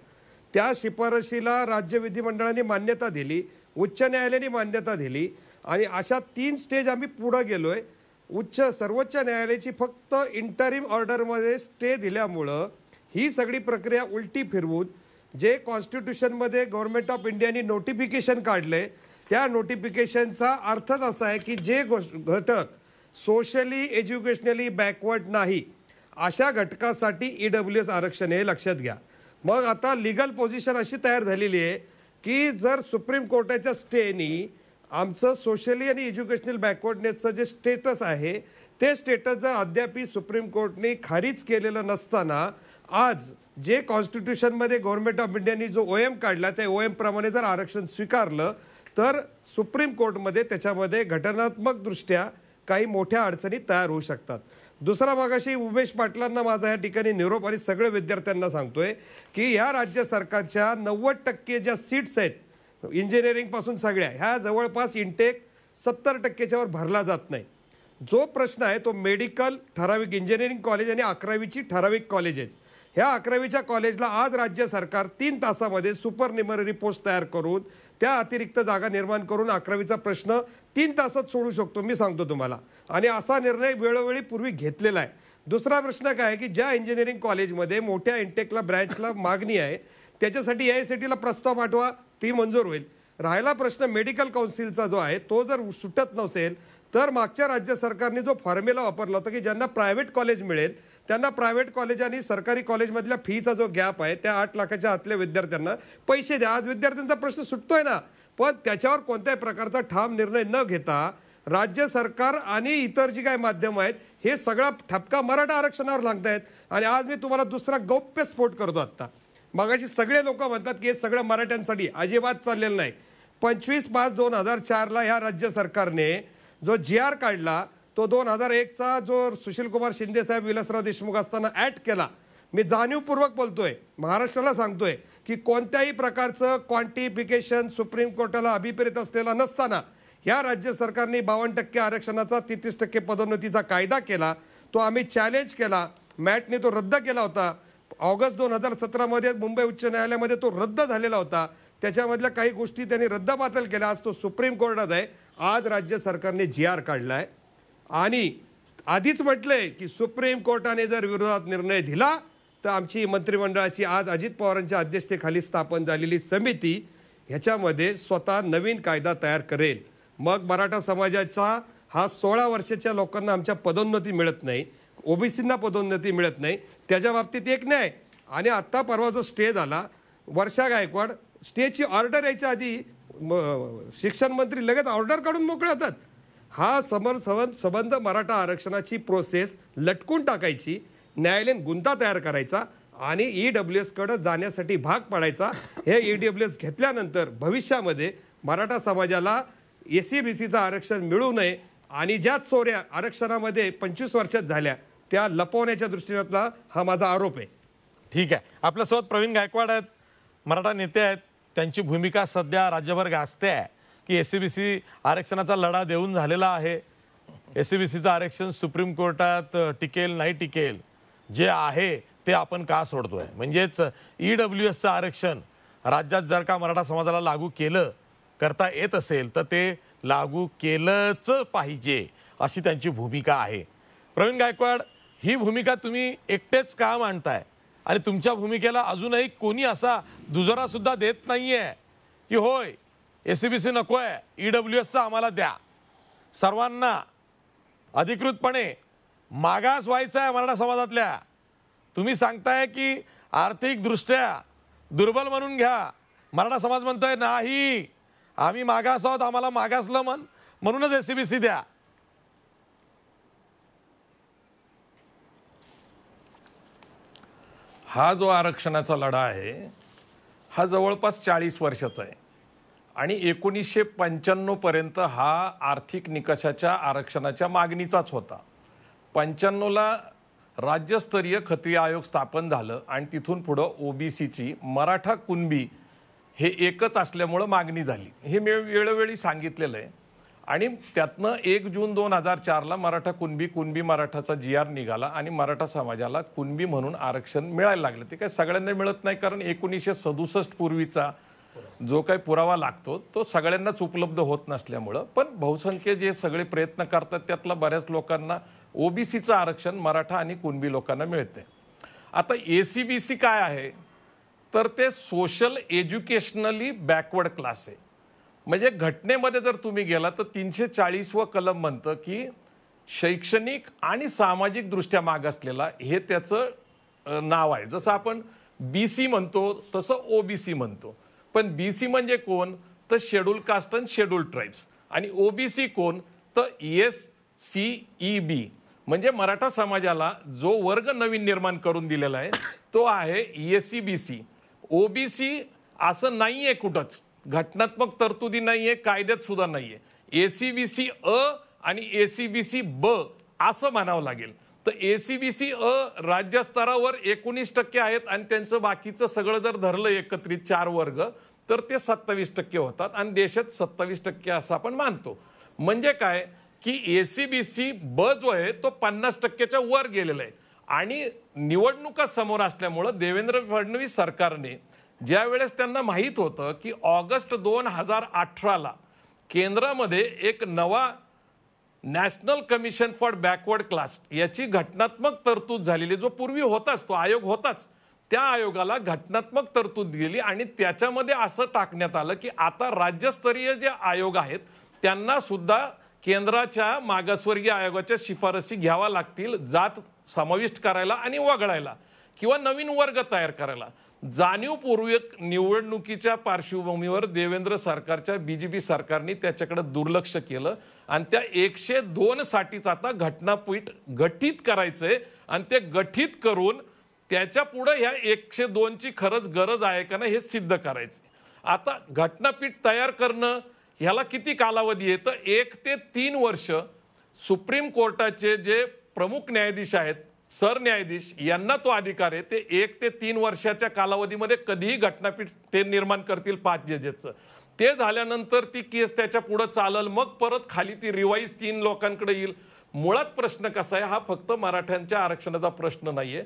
त्या शिफारशीला राज्य विधिमंडळाने मान्यता दिली, उच्च न्यायालयाने मान्यता दिली आणि अशा 3 स्टेज आम्ही पुढे गेलोय. सर्वोच्च न्यायालयाची फक्त इंटरिम ऑर्डरमध्ये स्टे दिल्यामुळं ही सगळी प्रक्रिया उलटी फिरवून जे कॉन्स्टिट्यूशनमध्ये गव्हर्नमेंट ऑफ इंडियाने नोटिफिकेशन काढले त्या नोटिफिकेशनचा अर्थच असा आहे की जे घटक सोशली एज्युकेशनली बॅकवर्ड नाही अशा घटकासाठी ईडब्ल्यूएस आरक्षण हे लक्षात घ्या. मग आता लिगल पोझिशन अशी तयार झालेली आहे की जर सुप्रीम कोर्टाच्या स्टेनी आमचं सोशली आणि एज्युकेशनल बॅकवर्डनेसचं जे स्टेटस आहे ते स्टेटस जर अद्याप सुप्रीम कोर्टने खारिज केलेलं नसताना आज जे कॉन्स्टिट्यूशनमध्ये गव्हर्नमेंट ऑफ इंडियाने जो OM काढला त्या OM प्रमाणे जर आरक्षण स्वीकारलं तर सुप्रीम कोर्टमध्ये त्याच्यामध्ये घटनात्मक दृष्ट्या काही मोठ्या अडचणी तयार होऊ शकतात. दुसरा भागाशी उमेश पाटलांना माझा या ठिकाणी निरोप आणि सगळ्या विद्यार्थ्यांना सांगतोय की या राज्य सरकारच्या 90% ज्या सीट्स आहेत इंजिनिअरिंग पासून सगळ्या ह्या जवळपास इंटेक 70%च्या वर भरला जात नाही. जो प्रश्न आहे तो मेडिकल ठराविक इंजिनिअरिंग कॉलेज आणि 11वीची ठराविक कॉलेजेस, ह्या 11वीच्या कॉलेजला आज राज्य सरकार 3 तासामध्ये सुपरन्युमररी पोस्ट तयार करून त्या अतिरिक्त जागा निर्माण करून 11वीचा प्रश्न 3 तासात सोडू शकतो. मी सांगतो तुम्हाला, आणि असा निर्णय वेळोवेळी पूर्वी घेतलेला आहे. दुसरा प्रश्न काय आहे की ज्या इंजिनिअरिंग कॉलेजमध्ये मोठ्या इंटेकला ब्रँचला मागणी आहे त्याच्यासाठी AICTEला प्रस्ताव पाठवा, ती मंजूर होईल. राहिला प्रश्न मेडिकल काउन्सिलचा जो आहे तो जर सुटत नसेल तर मागच्या राज्य सरकारने जो फॉर्म्युला वापरला होता की ज्यांना प्रायव्हेट कॉलेज मिळेल त्यांना प्रायव्हेट कॉलेज आणि सरकारी कॉलेजमधल्या फीचा जो गॅप आहे त्या 8 लाखाच्या आतल्या विद्यार्थ्यांना पैसे द्या. आज विद्यार्थ्यांचा प्रश्न सुटतोय ना, पण त्याच्यावर कोणत्याही प्रकारचा ठाम निर्णय न घेता राज्य सरकार आणि इतर जी काही माध्यमं आहेत हे सगळा ठपका मराठा आरक्षणावर लागतायत. आणि आज मी तुम्हाला दुसरा गौप्यस्फोट करतो. आत्ता मगाशी सगळे लोक म्हणतात की हे सगळं मराठ्यांसाठी, अजिबात चाललेलं नाही. 25/5/2004 ह्या राज्य सरकारने जो GR काढला तो 2001चा जो सुशीलकुमार शिंदे साहेब विलासराव देशमुख असताना ऍक्ट केला. मी जाणीवपूर्वक बोलतोय, महाराष्ट्राला सांगतोय की कोणत्याही प्रकारचं क्वांटिफिकेशन सुप्रीम कोर्टाला अभिप्रेत असलेला नसताना या राज्य सरकारने 52% आरक्षणाचा 33% पदोन्नतीचा कायदा केला. तो आम्ही चॅलेंज केला, मॅटने तो रद्द केला होता. ऑगस्ट 2017 मुंबई उच्च न्यायालयामध्ये तो रद्द झालेला होता. त्याच्यामधल्या काही गोष्टी त्यांनी रद्दबातल केल्या. आज तो सुप्रीम कोर्टात आहे. आज राज्य सरकारने GR काढलाय आणि आधीच म्हटलंय की सुप्रीम कोर्टाने जर विरोधात निर्णय दिला तर आमची मंत्रिमंडळाची आज अजित पवारांच्या अध्यक्षतेखाली स्थापन झालेली समिती ह्याच्यामध्ये स्वतः नवीन कायदा तयार करेल. मग मराठा समाजाचा हा 16 वर्षाच्या लोकांना आमच्या पदोन्नती मिळत नाही, ओबीसींना पदोन्नती मिळत नाही, त्याच्या बाबतीत एक न्याय. आणि आत्ता परवा जो स्टे झाला, वर्षा गायकवाड स्टेची ऑर्डर यायच्या आधी शिक्षण मंत्री लगेच ऑर्डर काढून मोकळे होतात. हा संबंध मराठा आरक्षणाची प्रोसेस लटकून टाकायची, न्यायालयीन गुंता तयार करायचा आणि EWS कडे जाण्यासाठी भाग पाडायचा. हे EWS घेतल्यानंतर भविष्यामध्ये मराठा समाजाला SC-BCचं आरक्षण मिळू नये आणि ज्या चोऱ्या आरक्षणामध्ये 25 वर्षात झाल्या त्या लपवण्याच्या दृष्टीने हा माझा आरोप आहे. ठीक आहे. आपल्यासोबत प्रवीण गायकवाड आहेत, मराठा नेते आहेत. त्यांची भूमिका सध्या राज्यभर गाजते आहे की SC-BC आरक्षणाचा लढा देऊन झालेला आहे. SC-BCचं आरक्षण सुप्रीम कोर्टात टिकेल नाही टिकेल, जे आहे ते आपण का सोडतोय. म्हणजेच EWSचं आरक्षण राज्यात जर का मराठा समाजाला लागू करता येत असेल तर ते लागू केलंच पाहिजे, अशी त्यांची भूमिका आहे. प्रवीण गायकवाड, ही भूमिका तुम्ही एकटेच का मांडताय आणि तुमच्या भूमिकेला अजूनही कोणी असा दुजोरा सुद्धा देत नाहीये की होय SC-BC नकोय, EWSचं आम्हाला द्या. सर्वांना अधिकृतपणे मागास व्हायचं आहे मराठा समाजातल्या. तुम्ही सांगताय की आर्थिकदृष्ट्या दुर्बल म्हणून घ्या, मराठा समाज म्हणतोय नाही आम्ही मागास आहोत, आम्हाला मागासलं म्हणूनच SC-BC द्या. हा जो आरक्षणाचा लढा आहे हा जवळपास 40 वर्षाचा आहे आणि 1995 पर्यंत हा आर्थिक निकषाच्या आरक्षणाच्या मागणीचाच होता. 95ला राज्यस्तरीय खत्रिय आयोग स्थापन झालं आणि तिथून पुढं OBCची मराठा कुणबी हे एकच असल्यामुळं मागणी झाली. हे मी वेळोवेळी सांगितलेलं आहे. आणि त्यातनं 1 जून 2004ला मराठा कुणबी मराठाचा GR निघाला आणि मराठा समाजाला कुणबी म्हणून आरक्षण मिळायला लागलं. ते काय सगळ्यांना मिळत नाही, कारण 1967 पूर्वीचा जो काही पुरावा लागतो तो सगळ्यांनाच उपलब्ध होत नसल्यामुळं. पण बहुसंख्य जे सगळे प्रयत्न करतात त्यातला बऱ्याच लोकांना OBCचं आरक्षण मराठा आणि कुणबी लोकांना मिळते. आता SC-BC काय आहे तर ते सोशल एज्युकेशनली बॅकवर्ड क्लास आहे. म्हणजे घटनेमध्ये जर तुम्ही गेला तर 340व कलम म्हणतं की शैक्षणिक आणि सामाजिक दृष्ट्या मागासलेला हे त्याचं नाव आहे. जसं आपण BC म्हणतो तसं OBC म्हणतो. पण BC म्हणजे कोण तर schedule caste and schedule tribes आणि OBC कोण तर SCEB म्हणजे मराठा समाजाला जो वर्ग नवीन निर्माण करून दिलेला आहे तो आहे SC-BC. OBC असं नाहीये, कुठंच घटनात्मक तरतुदी नाहीये, कायद्यात सुद्धा नाहीये. SC-BC अ आणि SC-BC ब असं म्हणावं लागेल. तर SC-BC अ राज्यस्तरावर 19% आहेत आणि त्यांचं बाकीचं सगळं जर धरलं एकत्रित 4 वर्ग तर ते 27% होतात आणि देशात 27% असं आपण मानतो. म्हणजे काय की SC-BC ब जो आहे तो 50%च्या वर गेलेला आहे. आणि निवडणुका समोर असल्यामुळं देवेंद्र फडणवीस सरकारने ज्या वेळेस त्यांना माहीत होतं की ऑगस्ट 2018ला केंद्रामध्ये एक नवा national commission for backward class याची घटनात्मक तरतूद झालेली, जो पूर्वी होताच तो आयोग होताच, त्या आयोगाला घटनात्मक तरतूद दिली आणि त्याच्यामध्ये असं टाकण्यात आलं की आता राज्यस्तरीय जे आयोग आहेत त्यांना सुद्धा केंद्राच्या मागासवर्गीय आयोगाच्या शिफारसी घ्याव्या लागतील जात समाविष्ट करायला आणि वगळायला किंवा नवीन वर्ग तयार करायला. जाणीवपूर्वक निवडणुकीच्या पार्श्वभूमीवर देवेंद्र सरकारच्या बीजेपी सरकारने त्याच्याकडे दुर्लक्ष केलं आणि त्या 102 साठीच आता घटनापीठ गठीत करायचंय आणि ते गठीत करून त्याच्या पुढे ह्या 102ची खरंच गरज आहे का नाही हे सिद्ध करायचं. आता घटनापीठ तयार करणं ह्याला किती कालावधी आहे तर 1 ते 3 वर्ष सुप्रीम कोर्टाचे जे प्रमुख न्यायाधीश आहेत सरन्यायाधीश यांना तो अधिकार आहे. ते 1 ते 3 वर्षाच्या कालावधीमध्ये कधीही घटनापीठ ते निर्माण करतील 5 जजेसचं. ते झाल्यानंतर ती केस त्याच्या पुढे चालल मग परत खाली ती रिवाईज 3 लोकांकडे येईल. मुळात प्रश्न कसा आहे हा फक्त मराठ्यांच्या आरक्षणाचा प्रश्न नाहीये.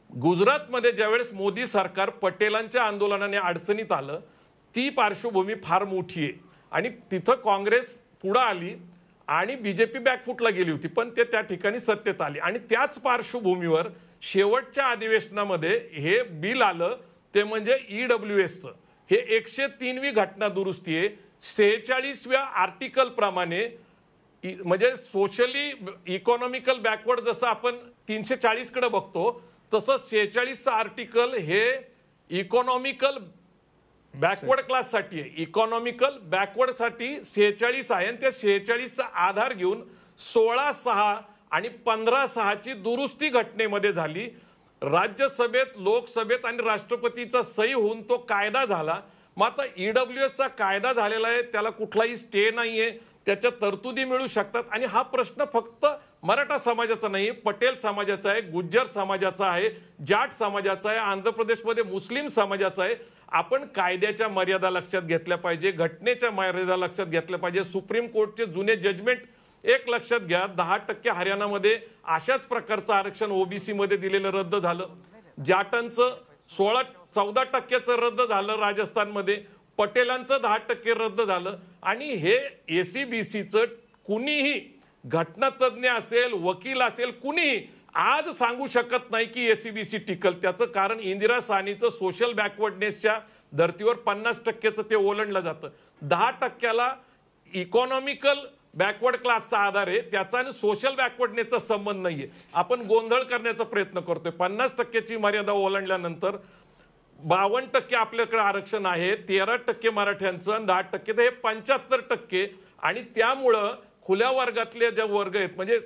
गुजरातमध्ये ज्यावेळेस मोदी सरकार पटेलांच्या आंदोलनाने अडचणीत आलं ती पार्श्वभूमी फार मोठी आहे आणि तिथं काँग्रेस पुढे आली आणि बीजेपी बॅकफुटला गेली होती पण ते त्या ठिकाणी सत्तेत आली आणि त्याच पार्श्वभूमीवर शेवटच्या अधिवेशनामध्ये हे बिल आलं ते म्हणजे EWSचं. हे 103वी घटना दुरुस्ती आहे. 46व्या आर्टिकल प्रमाणे म्हणजे सोशली इकॉनॉमिकल बॅकवर्ड जसं आपण 340 कडे बघतो तसं 46चं आर्टिकल हे इकॉनॉमिकल बॅकवर्ड क्लाससाठी आहे. इकॉनॉमिकल बॅकवर्डसाठी 46 आहे आणि त्या 46चा आधार घेऊन 16(6) आणि 15(6) दुरुस्ती घटनेमध्ये झाली. राज्यसभेत लोकसभेत आणि राष्ट्रपतीचा सही होऊन तो कायदा झाला. मग आता EWSचा कायदा झालेला आहे त्याला कुठलाही स्टे नाहीये त्याच्या तरतुदी मिळू शकतात आणि हा प्रश्न फक्त मराठा समाजाचा नाही पटेल समाजाचा आहे गुज्जर समाजाचा आहे जाट समाजाचा आहे आंध्र प्रदेशमध्ये मुस्लिम समाजाचा आहे. आपण कायद्याच्या मर्यादा लक्षात घेतल्या पाहिजे घटनेच्या मर्यादा लक्षात घेतल्या पाहिजे. सुप्रीम कोर्टचे जुने जजमेंट एक लक्षात घ्या 10% हरियाणामध्ये अशाच प्रकारचं आरक्षण ओबीसी मध्ये दिलेलं रद्द झालं. जाटांचं 14% रद्द झालं राजस्थानमध्ये. पटेलांचं 10% रद्द झालं आणि हे ACBCचं कुणीही घटनातज्ञ असेल वकील असेल कुणीही आज सांगू शकत नाही की ACBC टिकल. त्याचं कारण इंदिरा साहनीचं सोशल बॅकवर्डनेसच्या धर्तीवर 50%चं ते ओलांडलं जातं. 10%ला इकॉनॉमिकल बॅकवर्ड क्लासचा आधार आहे त्याचा आणि सोशल बॅकवर्डनेसचा संबंध नाहीये. आपण गोंधळ करण्याचा प्रयत्न करतोय. 50%ची मर्यादा ओलांडल्यानंतर 52% आपल्याकडे आरक्षण आहे 13% मराठ्यांचं आणि 10% तर हे 75% आणि त्यामुळं खुल्या वर्गातले जे वर्ग आहेत म्हणजे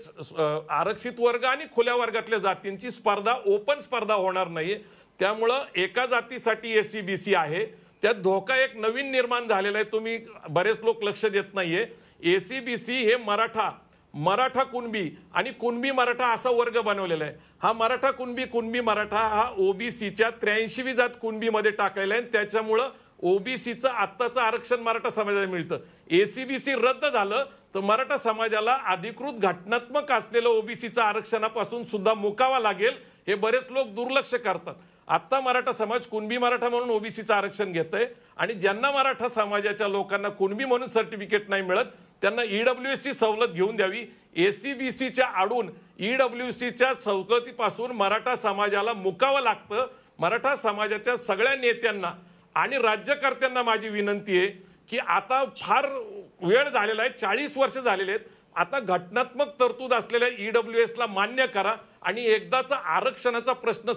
आरक्षित वर्ग आणि खुल्या वर्गातल्या जातींची स्पर्धा ओपन स्पर्धा होणार नाही. त्यामुळं एका जातीसाठी ACBC आहे त्यात धोका एक नवीन निर्माण झालेला आहे. तुम्ही बरेच लोक लक्ष देत नाहीये. ACBC हे मराठा कुणबी आणि कुणबी मराठा असा वर्ग बनवलेला आहे. हा मराठा कुणबी मराठा हा OBCच्या 83वी जात कुणबीमध्ये टाकायला आहे. त्याच्यामुळं OBCचं आत्ताचं आरक्षण मराठा समाजाला मिळतं. ACBC रद्द झालं तर मराठा समाजाला अधिकृत घटनात्मक असलेलं OBCचं आरक्षणापासून सुद्धा मुकावा लागेल. हे बरेच लोक दुर्लक्ष करतात. आता मराठा समाज कुणबी मराठा म्हणून OBCचं आरक्षण घेत आहे आणि ज्यांना मराठा समाजाच्या लोकांना कुणबी म्हणून सर्टिफिकेट नाही मिळत त्यांना EWSची सवलत घेऊन द्यावी. ACBCच्या आडून EWSच्या सवलतीपासून मराठा समाजाला मुकावं लागतं. मराठा समाजाच्या सगळ्या नेत्यांना आणि राज्यकर्त्यांना माझी विनंती आहे की आता फार वेळ झालेला आहे 40 वर्ष झालेले आहेत. आता घटनात्मक तरतूद असलेल्या EWSला मान्य करा आणि एकदाचा आरक्षणाचा प्रश्न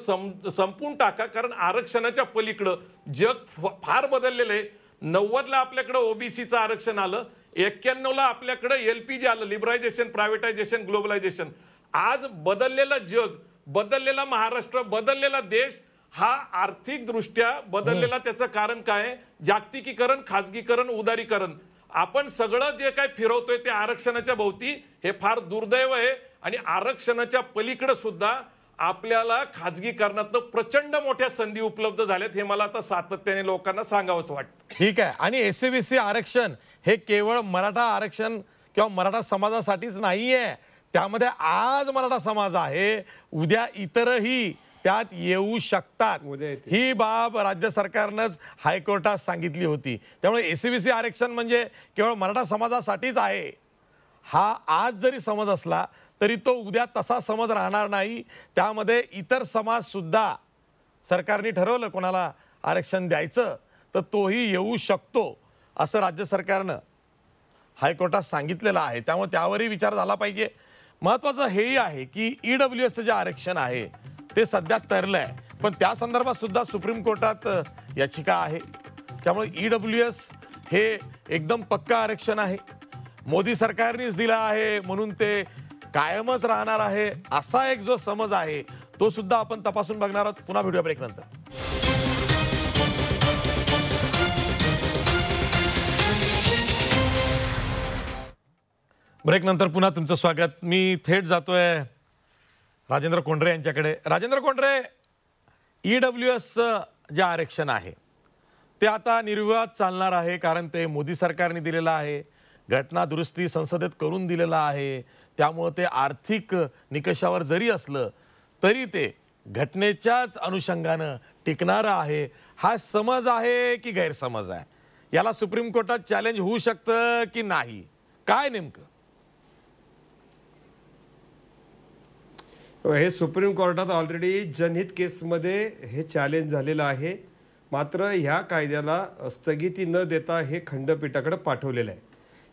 संपून टाका. कारण आरक्षणाच्या पलीकडं जग फार बदललेलं आहे. 90ला आपल्याकडे OBCचं आरक्षण आलं 91ला आपल्याकडे LPG आलं लिबरायझेशन प्रायव्हेटायझेशन ग्लोबलायझेशन. आज बदललेलं जग बदललेला महाराष्ट्र बदललेला देश हा आर्थिक दृष्ट्या बदललेला त्याचं कारण काय जागतिकीकरण खाजगीकरण उदारीकरण. आपण सगळं जे काय फिरवतोय ते आरक्षणाच्या भोवती हे फार दुर्दैव आहे आणि आरक्षणाच्या पलीकडे सुद्धा आपल्याला खाजगीकरणात प्रचंड मोठ्या संधी उपलब्ध झाल्यात हे मला आता सातत्याने लोकांना सांगावंच वाटतं. ठीक आहे. आणि ACBC आरक्षण हे केवळ मराठा आरक्षण किंवा मराठा समाजासाठीच नाहीये. त्यामध्ये आज मराठा समाज आहे उद्या इतरही त्यात येऊ शकतात. ही बाब राज्य सरकारनंच हायकोर्टात सांगितली होती. त्यामुळे ACBC आरक्षण म्हणजे केवळ मराठा समाजासाठीच आहे हा आज जरी समज असला तरी तो उद्या तसा समज राहणार नाही. त्यामध्ये इतर समाज सुद्धा सरकारने ठरवलं कोणाला आरक्षण द्यायचं तर तोही येऊ शकतो असं राज्य सरकारनं हायकोर्टात सांगितलेलं आहे, त्यामुळे त्यावरही विचार झाला पाहिजे. महत्वाचं हेही आहे की ईडब्ल्यूएसचं जे आरक्षण आहे ते सध्या तरलंय, पण त्या संदर्भात सुद्धा सुप्रीम कोर्टात याचिका आहे. त्यामुळे ईडब्ल्यूएस हे एकदम पक्का आरक्षण आहे, मोदी सरकारनेच दिलं आहे म्हणून ते कायमच राहणार आहे असा एक जो समज आहे तो सुद्धा आपण तपासून बघणार आहोत. पुन्हा व्हिडिओ ब्रेक नंतर. ब्रेक नंतर पुन्हा तुमचं स्वागत. मी थेट जातोय राजेंद्र कोंढरे यांच्याकडे. राजेंद्र कोंढरे, ईडब्ल्यूएसचं जे आरक्षण आहे ते आता निर्विवाद चालणार आहे, कारण ते मोदी सरकारने दिलेलं आहे, घटना दुरुस्ती संसदेत करून दिलेलं आहे. त्यामुळे ते आर्थिक निकषावर जरी असलं तरी ते घटनेच्याच अनुषंगानं टिकणारं आहे. हा समज आहे की गैरसमज आहे? याला सुप्रीम कोर्टात चॅलेंज होऊ शकतं की नाही? काय नेमकं? हे सुप्रीम कोर्टात ऑलरेडी जनहित केसमध्ये हे चॅलेंज झालेलं आहे. मात्र ह्या कायद्याला स्थगिती न देता हे खंडपीठाकडे पाठवलेलं आहे.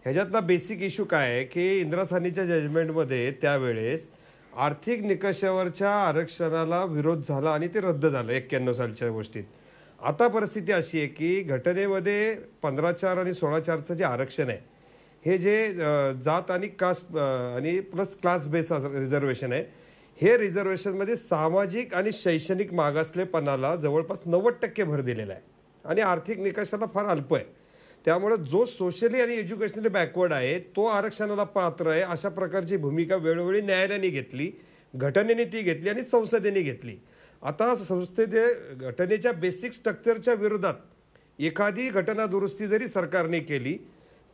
ह्याच्यातला बेसिक इश्यू काय आहे की इंदिरा साहनीच्या जजमेंटमध्ये त्यावेळेस आर्थिक निकषावरच्या आरक्षणाला विरोध झाला आणि ते रद्द झालं 91 सालच्या गोष्टीत. आता परिस्थिती अशी आहे की घटनेमध्ये 15(4) आणि 16(4)चं जे आरक्षण आहे हे जे जात आणि कास्ट आणि प्लस क्लास बेस रिझर्वेशन आहे, हे रिझर्वेशनमध्ये सामाजिक आणि शैक्षणिक मागासलेपणाला जवळपास 90% भर दिलेला आहे आणि आर्थिक निकषाला फार अल्प आहे. त्यामुळे जो सोशली आणि एज्युकेशनली बॅकवर्ड आहे तो आरक्षणाला पात्र आहे अशा प्रकारची भूमिका वेळोवेळी न्यायालयाने घेतली, घटनेने ती घेतली आणि संसदेने घेतली. आता घटनेच्या बेसिक स्ट्रक्चरच्या विरोधात एखादी घटना दुरुस्ती जरी सरकारने केली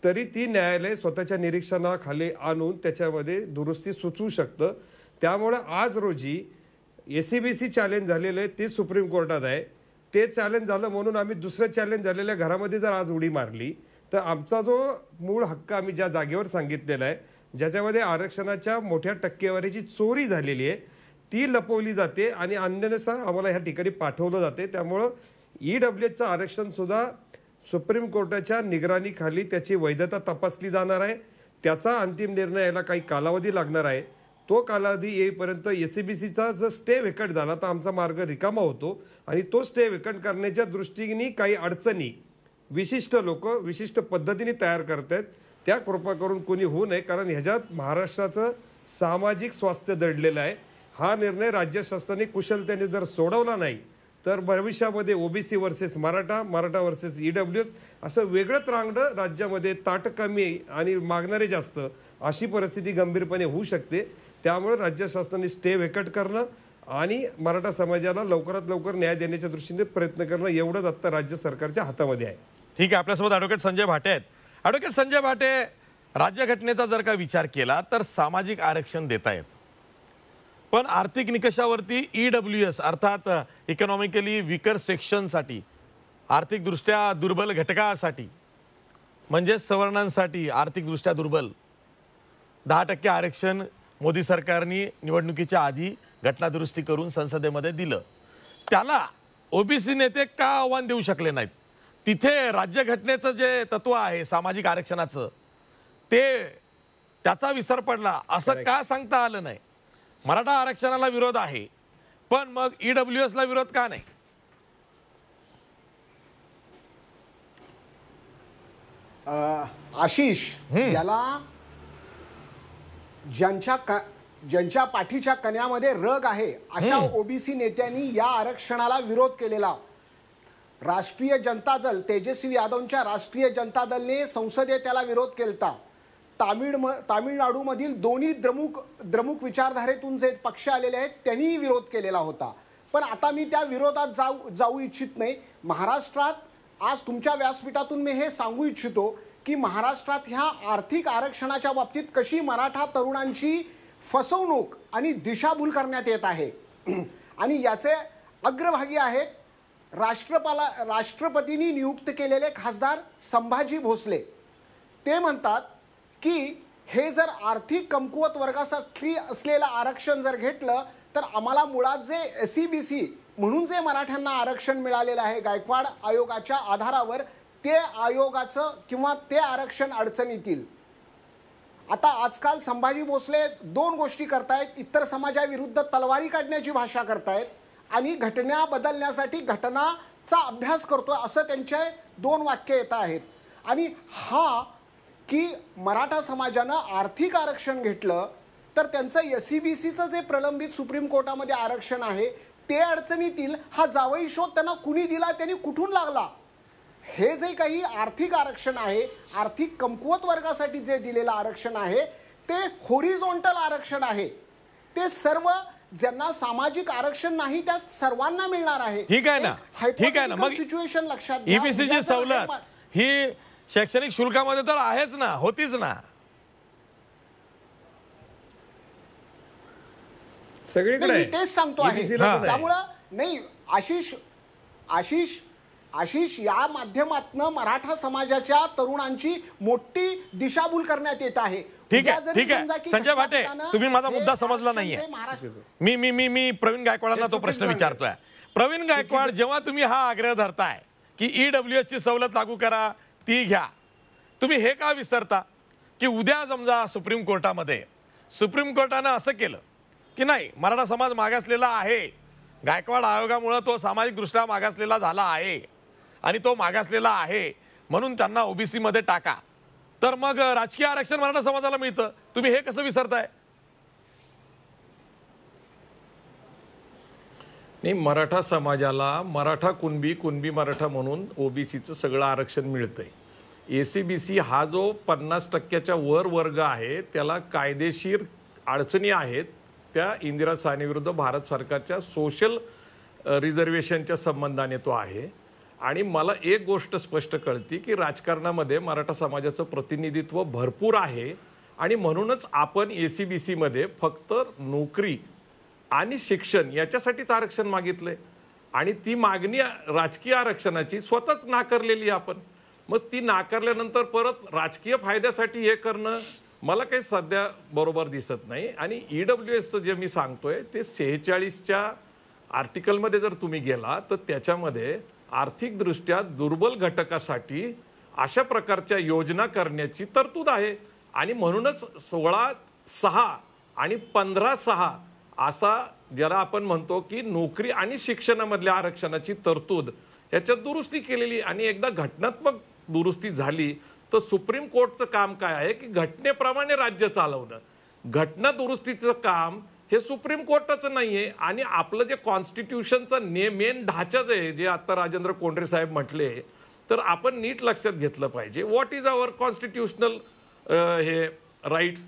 तरी ती न्यायालय स्वतःच्या निरीक्षणाखाली आणून त्याच्यामध्ये दुरुस्ती सुचवू शकतं. त्यामुळे आज रोजी एसीबीसी चॅलेंज झालेलं आहे ते सुप्रीम कोर्टात आहे. ते चॅलेंज झालं म्हणून आम्ही दुसरं चॅलेंज झालेल्या घरामध्ये जर आज उडी मारली तर आमचा जो मूळ हक्क आम्ही ज्या जागेवर सांगितलेला आहे, ज्याच्यामध्ये आरक्षणाच्या मोठ्या टक्केवारीची चोरी झालेली आहे, ती लपवली जाते आणि अन्यथा आम्हाला ह्या ठिकाणी पाठवलं जाते. त्यामुळं ईडब्ल्यूएसचं आरक्षण सुद्धा सुप्रीम कोर्टाच्या निगराणीखाली त्याची वैधता तपासली जाणार आहे. त्याचा अंतिम निर्णय यायला काही कालावधी लागणार आहे. तो कालावधी येईपर्यंत एसीबीसीचा जर स्टे वेकट झाला तर आमचा मार्ग रिकामा होतो आणि तो स्टे वेकट करण्याच्या दृष्टीने काही अडचणी विशिष्ट लोक विशिष्ट पद्धतीने तयार करतात, त्या कृपा करून कोणी होऊ नये, कारण ह्याच्यात महाराष्ट्राचं सामाजिक स्वास्थ्य दडलेलं आहे. हा निर्णय राज्य शासनाने कुशलतेने जर सोडवला नाही तर भविष्यामध्ये OBC versus Maratha, Maratha versus EWS असं वेगळंच रांगडं राज्यामध्ये ताट कमी आणि मागणारे जास्त अशी परिस्थिती गंभीरपणे होऊ शकते. त्यामुळे राज्य शासनाने स्टे वेकट करणं आणि मराठा समाजाला लवकरात लवकर न्याय देण्याच्या दृष्टीने प्रयत्न करणं एवढंच आता राज्य सरकारच्या हातामध्ये आहे. ठीक आहे, आपल्यासोबत ॲडव्होकेट संजय भाटे आहेत. ॲडव्होकेट संजय भाटे, राज्यघटनेचा जर का विचार केला तर सामाजिक आरक्षण देता येत, पण आर्थिक निकषावरती ईडब्ल्यूएस अर्थात इकॉनॉमिकली विकर सेक्शनसाठी, आर्थिकदृष्ट्या दुर्बल घटकासाठी म्हणजे सवर्णांसाठी आर्थिकदृष्ट्या दुर्बल 10% आरक्षण मोदी सरकारने निवडणुकीच्या आधी घटना दुरुस्ती करून संसदेमध्ये दिलं. त्याला ओबीसी नेते का आव्हान देऊ शकले नाहीत? तिथे राज्यघटनेचं जे तत्व आहे सामाजिक आरक्षणाचं त्याचा विसर पडला असं का सांगता आलं नाही? मराठा आरक्षणाला विरोध आहे पण मग ईडब्ल्यूएसला विरोध का नाही? आशिष, याला ज्यांच्या पाठीच्या कण्यामध्ये रग आहे अशा ओबीसी नेत्यांनी या आरक्षणाला विरोध केलेला. राष्ट्रीय जनता दल, तेजस्वी यादवच्या राष्ट्रीय जनता दलने संसदेत त्याला विरोध केलता. तामिळनाडूमधील दोन्ही द्रमुक विचारधारेतून जे पक्ष आलेले आहेत त्यांनी विरोध केलेला होता. पण आता मी त्या विरोधात जाऊ इच्छित नाही. महाराष्ट्रात आज तुमच्या व्यासपीठातून मी हे सांगू इच्छितो की महाराष्ट्रात ह्या आर्थिक आरक्षणाच्या बाबतीत कशी मराठा तरुणांची फसवणूक आणि दिशाभूल करण्यात येत आहे आणि याचे अग्रभागी आहेत राष्ट्रपतींनी नियुक्त केलेले खासदार संभाजी भोसले. ते म्हणतात की हे जर आर्थिक कमकुवत वर्गासाठी असलेलं आरक्षण जर घेतलं तर आम्हाला मुळात जे एसीबीसी म्हणून जे मराठ्यांना आरक्षण मिळालेलं आहे गायकवाड आयोगाच्या आधारावर, ते आयोगाचं किंवा ते आरक्षण अडचणीत येईल. आता आजकाल संभाजी भोसले दोन गोष्टी करतायत, इतर समाजाविरुद्ध तलवारी काढण्याची भाषा करतायत आणि घटना बदलण्यासाठी घटनाचा अभ्यास करतोय असं त्यांचे दोन वाक्य येत आहेत. आणि हा की मराठा समाजानं आर्थिक आरक्षण घेतलं तर त्यांचं SCBCचं जे प्रलंबित सुप्रीम कोर्टामध्ये आरक्षण आहे ते अडचणीत येईल, हा जावई शोध त्यांना कुणी दिला, त्यांनी कुठून लागला. हे जे काही आर्थिक आरक्षण आहे, आर्थिक कमकुवत वर्गासाठी जे दिलेलं आरक्षण आहे ते हॉरिझॉन्टल आरक्षण आहे. ते सर्व ज्यांना सामाजिक आरक्षण नाही त्या सर्वांना मिळणार आहे. ठीक आहे ना, ठीक आहे ना. मग सिच्युएशन लक्षात घ्या. EBCची सवलत ही शैक्षणिक शुल्कामध्ये तर आहेच ना, होतीच ना. सगळीकडे मी तेच सांगतो आहे. EBC ला पण आहे. त्यामुळं नाही, आशिष या माध्यमातनं मराठा समाजाच्या तरुणांची मोठी दिशाभूल करण्यात येत आहे. ठीक आहे, ठीक आहे. संजय भाटे, तुम्ही माझा मुद्दा समजला नाहीये. मी प्रवीण गायकवाडांना तो प्रश्न विचारतोय. प्रवीण गायकवाड, जेव्हा तुम्ही हा आग्रह धरताय की EWS ची सवलत लागू करा, ती घ्या, तुम्ही हे का विसरता की उद्या समजा सुप्रीम कोर्टानं असं केलं की नाही, मराठा समाज मागासलेला आहे, गायकवाड आयोगामुळे तो सामाजिकदृष्ट्या मागासलेला झाला आहे आणि तो मागासलेला आहे म्हणून त्यांना OBC मध्ये टाका, तर मग राजकीय आरक्षण मराठा समाजाला मिळतं. तुम्ही हे कसं विसरताय? नाही, मराठा समाजाला मराठा कुणबी मराठा म्हणून OBCचं सगळं आरक्षण मिळतंय. SCBC हा जो 50% वर वर्ग आहे त्याला कायदेशीर अडचणी आहेत. त्या इंदिरा साहनी विरुद्ध भारत सरकारच्या सोशल रिझर्वेशनच्या संबंधाने तो आहे. आणि मला एक गोष्ट स्पष्ट कळते की राजकारणामध्ये मराठा समाजाचं प्रतिनिधित्व भरपूर आहे आणि म्हणूनच आपण SCBC मध्ये फक्त नोकरी आणि शिक्षण याच्यासाठीच आरक्षण मागितलंय आणि ती मागणी राजकीय आरक्षणाची स्वतःच नाकारलेली आपण. मग ती नाकारल्यानंतर परत राजकीय फायद्यासाठी हे करणं मला काही सध्या बरोबर दिसत नाही. आणि EWSचं जे मी सांगतोय ते 46च्या आर्टिकलमध्ये जर तुम्ही गेला तर त्याच्यामध्ये आर्थिकदृष्ट्या दुर्बल घटकासाठी अशा प्रकारच्या योजना करण्याची तरतूद आहे. आणि म्हणूनच 16(6) आणि 15(6) असा ज्याला आपण म्हणतो की नोकरी आणि शिक्षणामधल्या आरक्षणाची तरतूद याच्यात दुरुस्ती केलेली. आणि एकदा घटनात्मक दुरुस्ती झाली तर सुप्रीम कोर्टचं काम काय आहे की घटनेप्रमाणे राज्य चालवणं. घटना दुरुस्तीचं काम हे सुप्रीम कोर्टाचं नाहीये. आणि आपलं जे कॉन्स्टिट्यूशनचं मेन ढाचाच आहे जे आता राजेंद्र कोंडरे साहेब म्हटले, तर आपण नीट लक्षात घेतलं पाहिजे व्हॉट इज आवर कॉन्स्टिट्यूशनल हे राईट्स.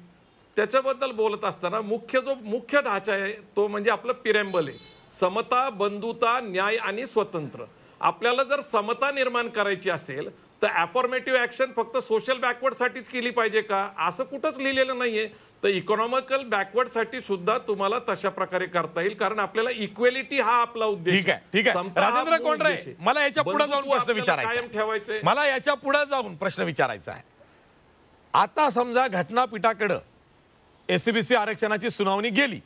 त्याच्याबद्दल बोलत असताना मुख्य ढाचा आहे तो म्हणजे आपलं पिरॅम्बल आहे, समता, बंधुता, न्याय आणि स्वतंत्र. आपल्याला जर समता निर्माण करायची असेल तर अफॉर्मेटिव्ह ऍक्शन फक्त सोशल बॅकवर्ड साठीच केली पाहिजे का, असं कुठंच लिहिलेलं नाहीये. तर इकॉनॉमिकल बॅकवर्ड साठी सुद्धा तुम्हाला तशा प्रकारे करता येईल, कारण आपल्याला इक्वेलिटी हा आपला उद्देश. ठीक आहे, ठीक आहे. राजेंद्र कोंडरे, मला याच्या पुढे जाऊन प्रश्न विचारायचा आहे. आता समजा घटनापीठाकडं SCBC आरक्षणाची सुनावणी गेली,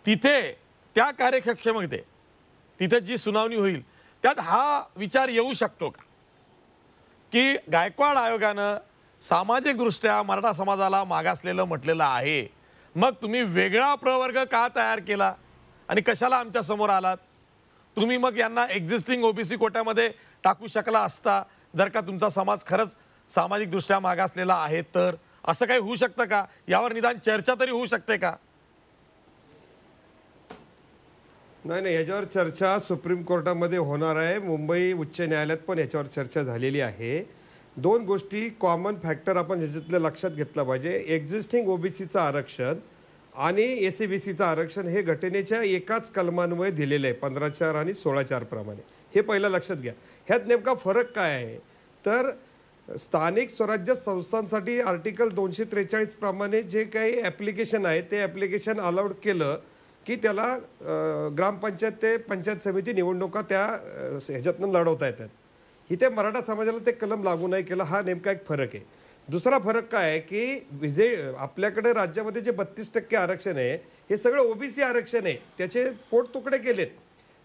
तिथे त्या कार्यक्षमतेमध्ये तिथे जी सुनावणी होईल त्यात हा विचार येऊ शकतो का की गायकवाड आयोगानं सामाजिक दृष्ट्या मराठा समाजाला मागासलेलं म्हटलेलं आहे, मग तुम्ही वेगळा प्रवर्ग का तयार केला आणि कशाला आमच्या समोर आलात? तुम्ही मग यांना एक्झिस्टिंग OBC कोट्यामध्ये टाकू शकला असता जर का तुमचा समाज खरंच सामाजिक दृष्ट्या मागासलेला आहे. तर असं काही होऊ शकतं का? यावर निदान चर्चा तरी होऊ शकते का? नाही, याच्यावर चर्चा सुप्रीम कोर्टामध्ये होणार आहे. मुंबई उच्च न्यायालयात पण याच्यावर चर्चा झालेली आहे. दोन गोष्टी कॉमन फॅक्टर आपण ह्याच्यातलं लक्षात घेतलं पाहिजे. एक्झिस्टिंग OBCचं आरक्षण आणि SCBCचं आरक्षण हे घटनेच्या एकाच कलमान्वये दिलेलं आहे 15(4) आणि 16(4) प्रमाणे. हे पहिलं लक्षात घ्या. ह्यात नेमका फरक काय आहे तर स्थानिक स्वराज्य संस्थांसाठी आर्टिकल 243 प्रमाणे जे काही ॲप्लिकेशन आहे ते ॲप्लिकेशन अलाउड केलं की त्याला ग्रामपंचायत ते पंचायत समिती निवडणुका त्या ह्याच्यातनं लढवता येतात. इथे मराठा समाजाला ते कलम लागू नाही केलं, हा नेमका एक फरक आहे. दुसरा फरक काय आहे की आपल्याकडे राज्यामध्ये जे 32% आरक्षण आहे हे सगळं OBC आरक्षण आहे, त्याचे पोट तुकडे केलेत,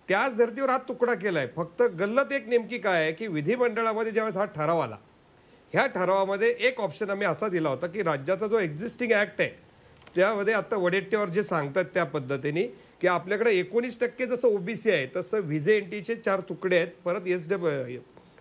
त्याच धर्तीवर हा तुकडा केलाय. फक्त गल्लत एक नेमकी काय आहे की विधिमंडळामध्ये ज्यावेळेस हा ठराव आला ह्या ठरावामध्ये एक ऑप्शन आम्ही असा दिला होता की राज्याचा जो एक्झिस्टिंग ऍक्ट आहे त्यामध्ये आता वडेट्टीवार जे सांगतात त्या पद्धतीने की आपल्याकडे 19% जसं ओबीसी आहे तसं व्हिजे-एनटीचे 4 तुकडे आहेत, परत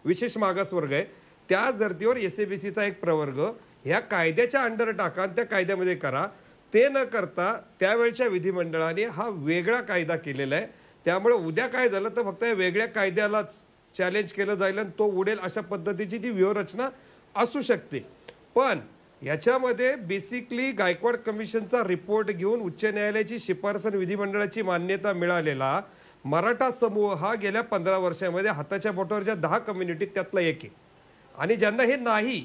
विशेष मागासवर्ग आहे, त्या धर्तीवर SABCचा एक प्रवर्ग ह्या कायद्याच्या अंडर टाका आणि त्या कायद्यामध्ये करा. ते न करता त्यावेळच्या विधिमंडळाने हा वेगळा कायदा केलेला आहे. त्यामुळे उद्या काय झालं तर फक्त या वेगळ्या कायद्यालाच चॅलेंज केलं जाईल आणि तो उडेल अशा पद्धतीची ती व्यूहरचना असू शकते. पण याच्यामध्ये बेसिकली गायकवाड कमिशनचा रिपोर्ट घेऊन उच्च न्यायालयाची शिफारस आणि विधिमंडळाची मान्यता मिळालेला मराठा समूह हा गेल्या 15 वर्षामध्ये हाताच्या बोटावरच्या 10 कम्युनिटीत त्यातला एक आहे. आणि ज्यांना हे नाही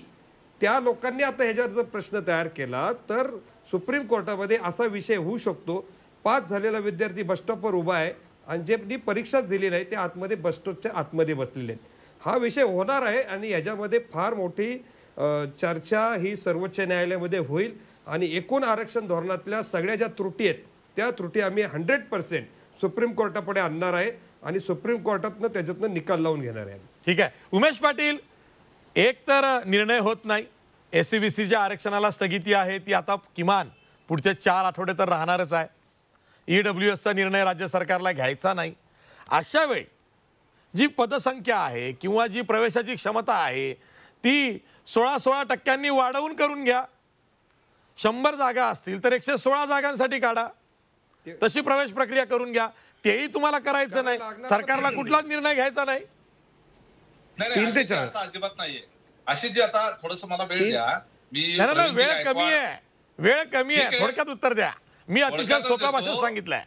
त्या लोकांनी आता ह्याच्यावर जर प्रश्न तयार केला तर सुप्रीम कोर्टामध्ये असा विषय होऊ शकतो. पास झालेला विद्यार्थी बसस्टॉपवर उभा आहे आणि जे परीक्षाच दिली नाही ते आतमध्ये बसस्टॉपच्या आतमध्ये बसलेले आहेत. हा विषय होणार आहे आणि याच्यामध्ये फार मोठी चर्चा ही सर्वोच्च न्यायालयामध्ये होईल आणि एकूण आरक्षण धोरणातल्या सगळ्या ज्या त्रुटी आहेत त्या त्रुटी आम्ही 100% सुप्रीम कोर्टापुढे आणणार आहे आणि सुप्रीम कोर्टातनं त्याच्यातनं निकाल लावून घेणार आहे. ठीक आहे उमेश पाटील, एक तर निर्णय होत नाही, SCBCच्या आरक्षणाला स्थगिती आहे ती आता किमान पुढचे 4 आठवडे तर राहणारच आहे. EWSचा निर्णय राज्य सरकारला घ्यायचा नाही. अशा वेळी जी पदसंख्या आहे किंवा जी प्रवेशाची क्षमता आहे ती 16% वाढवून करून घ्या. 100 जागा असतील तर 116 जागांसाठी काढा, तशी प्रवेश प्रक्रिया करून घ्या. तेही तुम्हाला करायचं नाही, सरकारला कुठलाच निर्णय घ्यायचा नाही. असं अजिबात नाहीये. अशी जी आता थोडस मला वेळ द्या, मी वेळ कमी आहे, थोडक्यात उत्तर द्या. मी अतिशय सोप्या भाषेत सांगितलंय.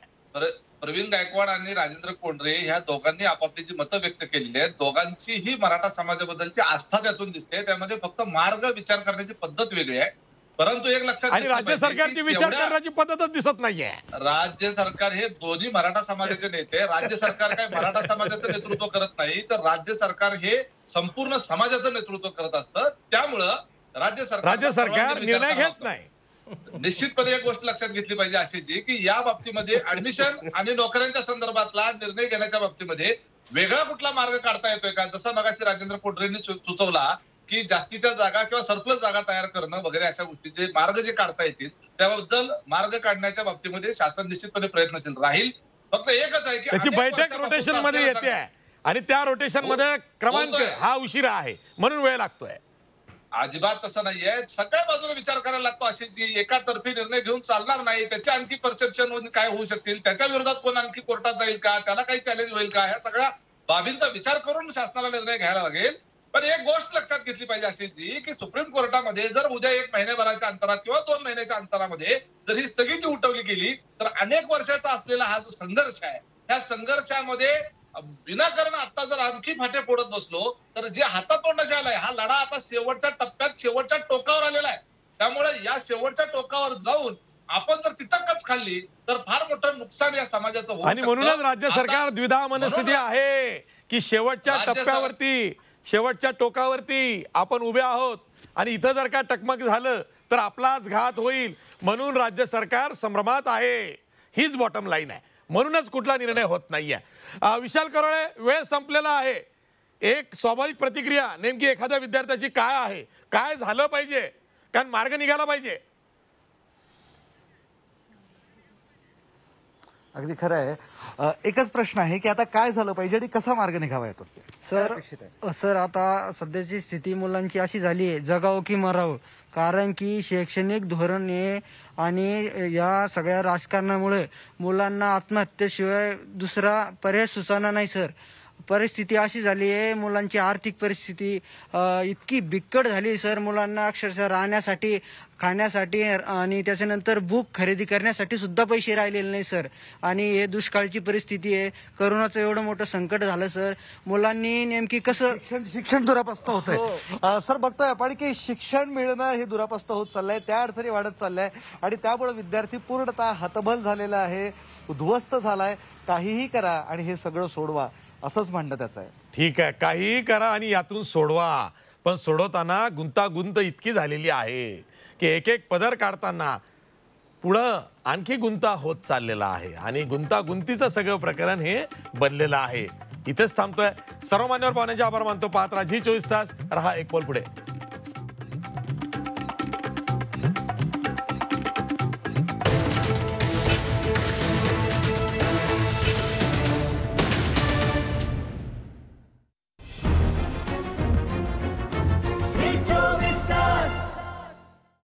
प्रवीण गायकवाड आणि राजेंद्र कोंडरे ह्या दोघांनी आपापली जी मतं व्यक्त केलेली आहेत, दोघांचीही मराठा समाजाबद्दलची आस्था त्यातून दिसते. त्यामध्ये फक्त मार्ग विचार करण्याची पद्धत वेगळी आहे. परंतु एक लक्षात आणि राज्य सरकारची विचार करण्याची पद्धतच दिसत नाहीये. राज्य सरकार हे दोन्ही मराठा समाजाचे नेते, राज्य सरकार काय मराठा समाजाचं नेतृत्व करत नाही तर राज्य सरकार हे संपूर्ण समाजाचं नेतृत्व करत असतं. त्यामुळं राज्य सरकार निर्णय घेत नाही. निश्चितपणे एक गोष्ट लक्षात घेतली पाहिजे अशी जी की या बाबतीमध्ये ऍडमिशन आणि नोकऱ्यांच्या संदर्भातला निर्णय घेण्याच्या बाबतीमध्ये वेगळा कुठला मार्ग काढता येतोय का? जसं मगाशी राजेंद्र कोंडरेंनी सुचवला की जास्तीच्या जागा किंवा सरप्लस जागा तयार करणं वगैरे अशा गोष्टीचे मार्ग जे काढता येतील त्याबद्दल मार्ग काढण्याच्या बाबतीमध्ये शासन निश्चितपणे प्रयत्नशील राहील. फक्त एकच आहे की त्याची बैठक रोटेशन मध्ये येते आहे आणि त्या रोटेशन मध्ये क्रमांक हा उशिरा आहे म्हणून वेळ लागतोय. अजिबात तसं नाहीये. सगळ्या बाजूने विचार करायला लागतो. अशी जी एकातर्फी निर्णय घेऊन चालणार नाही. त्याच्या आणखी परसेप्शन काय होऊ शकतील, त्याच्या विरोधात कोण आणखी कोर्टात जाईल का, त्याला काही चॅलेंज होईल का, ह्या सगळ्या बाबींचा विचार करून शासनाला निर्णय घ्यायला लागेल. पण एक गोष्ट लक्षात घेतली पाहिजे अशी जी की सुप्रीम कोर्टामध्ये जर उद्या 1 महिन्याभराच्या अंतरात किंवा 2 महिन्याच्या अंतरामध्ये जर ही स्थगिती उठवली गेली तर अनेक वर्षाचा असलेला हा जो संघर्ष आहे त्या संघर्षामध्ये विनाकारण आता जर आणखी फाटे फोडत बसलो तर जे हातातोंडाशी आलाय हा लढा आता शेवटच्या टप्प्यात शेवटच्या टोकावर आलेला आहे. त्यामुळे या शेवटच्या टोकावर जाऊन आपण जर तिथं कच खाल्ली तर फार मोठं नुकसान या समाजाचं होऊ शकतं. आणि म्हणूनच राज्य सरकार द्विधा मनस्थिती आहे की शेवटच्या टप्प्यावरती शेवटच्या टोकावरती आपण उभे आहोत आणि इथं जर का टकमक झालं तर आपलाच घात होईल म्हणून राज्य सरकार संभ्रमात आहे. हीच बॉटम लाईन आहे. म्हणूनच कुठला निर्णय होत नाहीये. विशाल करोळे, वेळ संपलेला आहे. एक स्वाभाविक प्रतिक्रिया नेमकी एखाद्या विद्यार्थ्याची काय आहे, काय झालं पाहिजे, कारण मार्ग निघाला पाहिजे. अगदी खरं आहे. एकच प्रश्न आहे की आता काय झालं पाहिजे आणि कसा मार्ग निघावा येतो सर आता सध्याची स्थिती मुलांची अशी झाली आहे, जगावं की मरावं. कारण की शैक्षणिक धोरणे आणि या सगळ्या राजकारणामुळे मुलांना आत्महत्येशिवाय दुसरा पर्याय सुचना नाही सर. परिस्थिती अशी झाली आहे, मुलांची आर्थिक परिस्थिती इतकी बिकट झाली सर, मुलांना अक्षरशः राहण्यासाठी, खाण्यासाठी आणि त्याच्यानंतर बुक खरेदी करण्यासाठी सुद्धा पैसे राहिलेले नाही सर. आणि हे दुष्काळाची परिस्थिती आहे, करोनाचं एवढं मोठं संकट झालं सर. मुलांनी नेमकी कसं शिक्षण दुरापस्त होत आहे सर. बघतोय आपण की शिक्षण मिळणं हे दुरापस्त होत चाललंय, त्या अडचणी वाढत चालल्या आणि त्यामुळे विद्यार्थी पूर्णतः हतबल झालेला आहे, उद्ध्वस्त झालाय. काहीही करा आणि हे सगळं सोडवा असंच म्हणणं त्याचं आहे. ठीक आहे, काहीही करा आणि यातून सोडवा, पण सोडवताना गुंतागुंत इतकी झालेली आहे की एक एक पदर काढताना पुढं आणखी गुंता होत चाललेला आहे आणि गुंतागुंतीचं सगळं प्रकरण हे बनलेलं आहे. इथेच थांबतोय. सर्व मान्यवर पाहुण्यांचे आभार मानतो. पाहत राहा झी 24 तास. रहा एक पाऊल पुढे.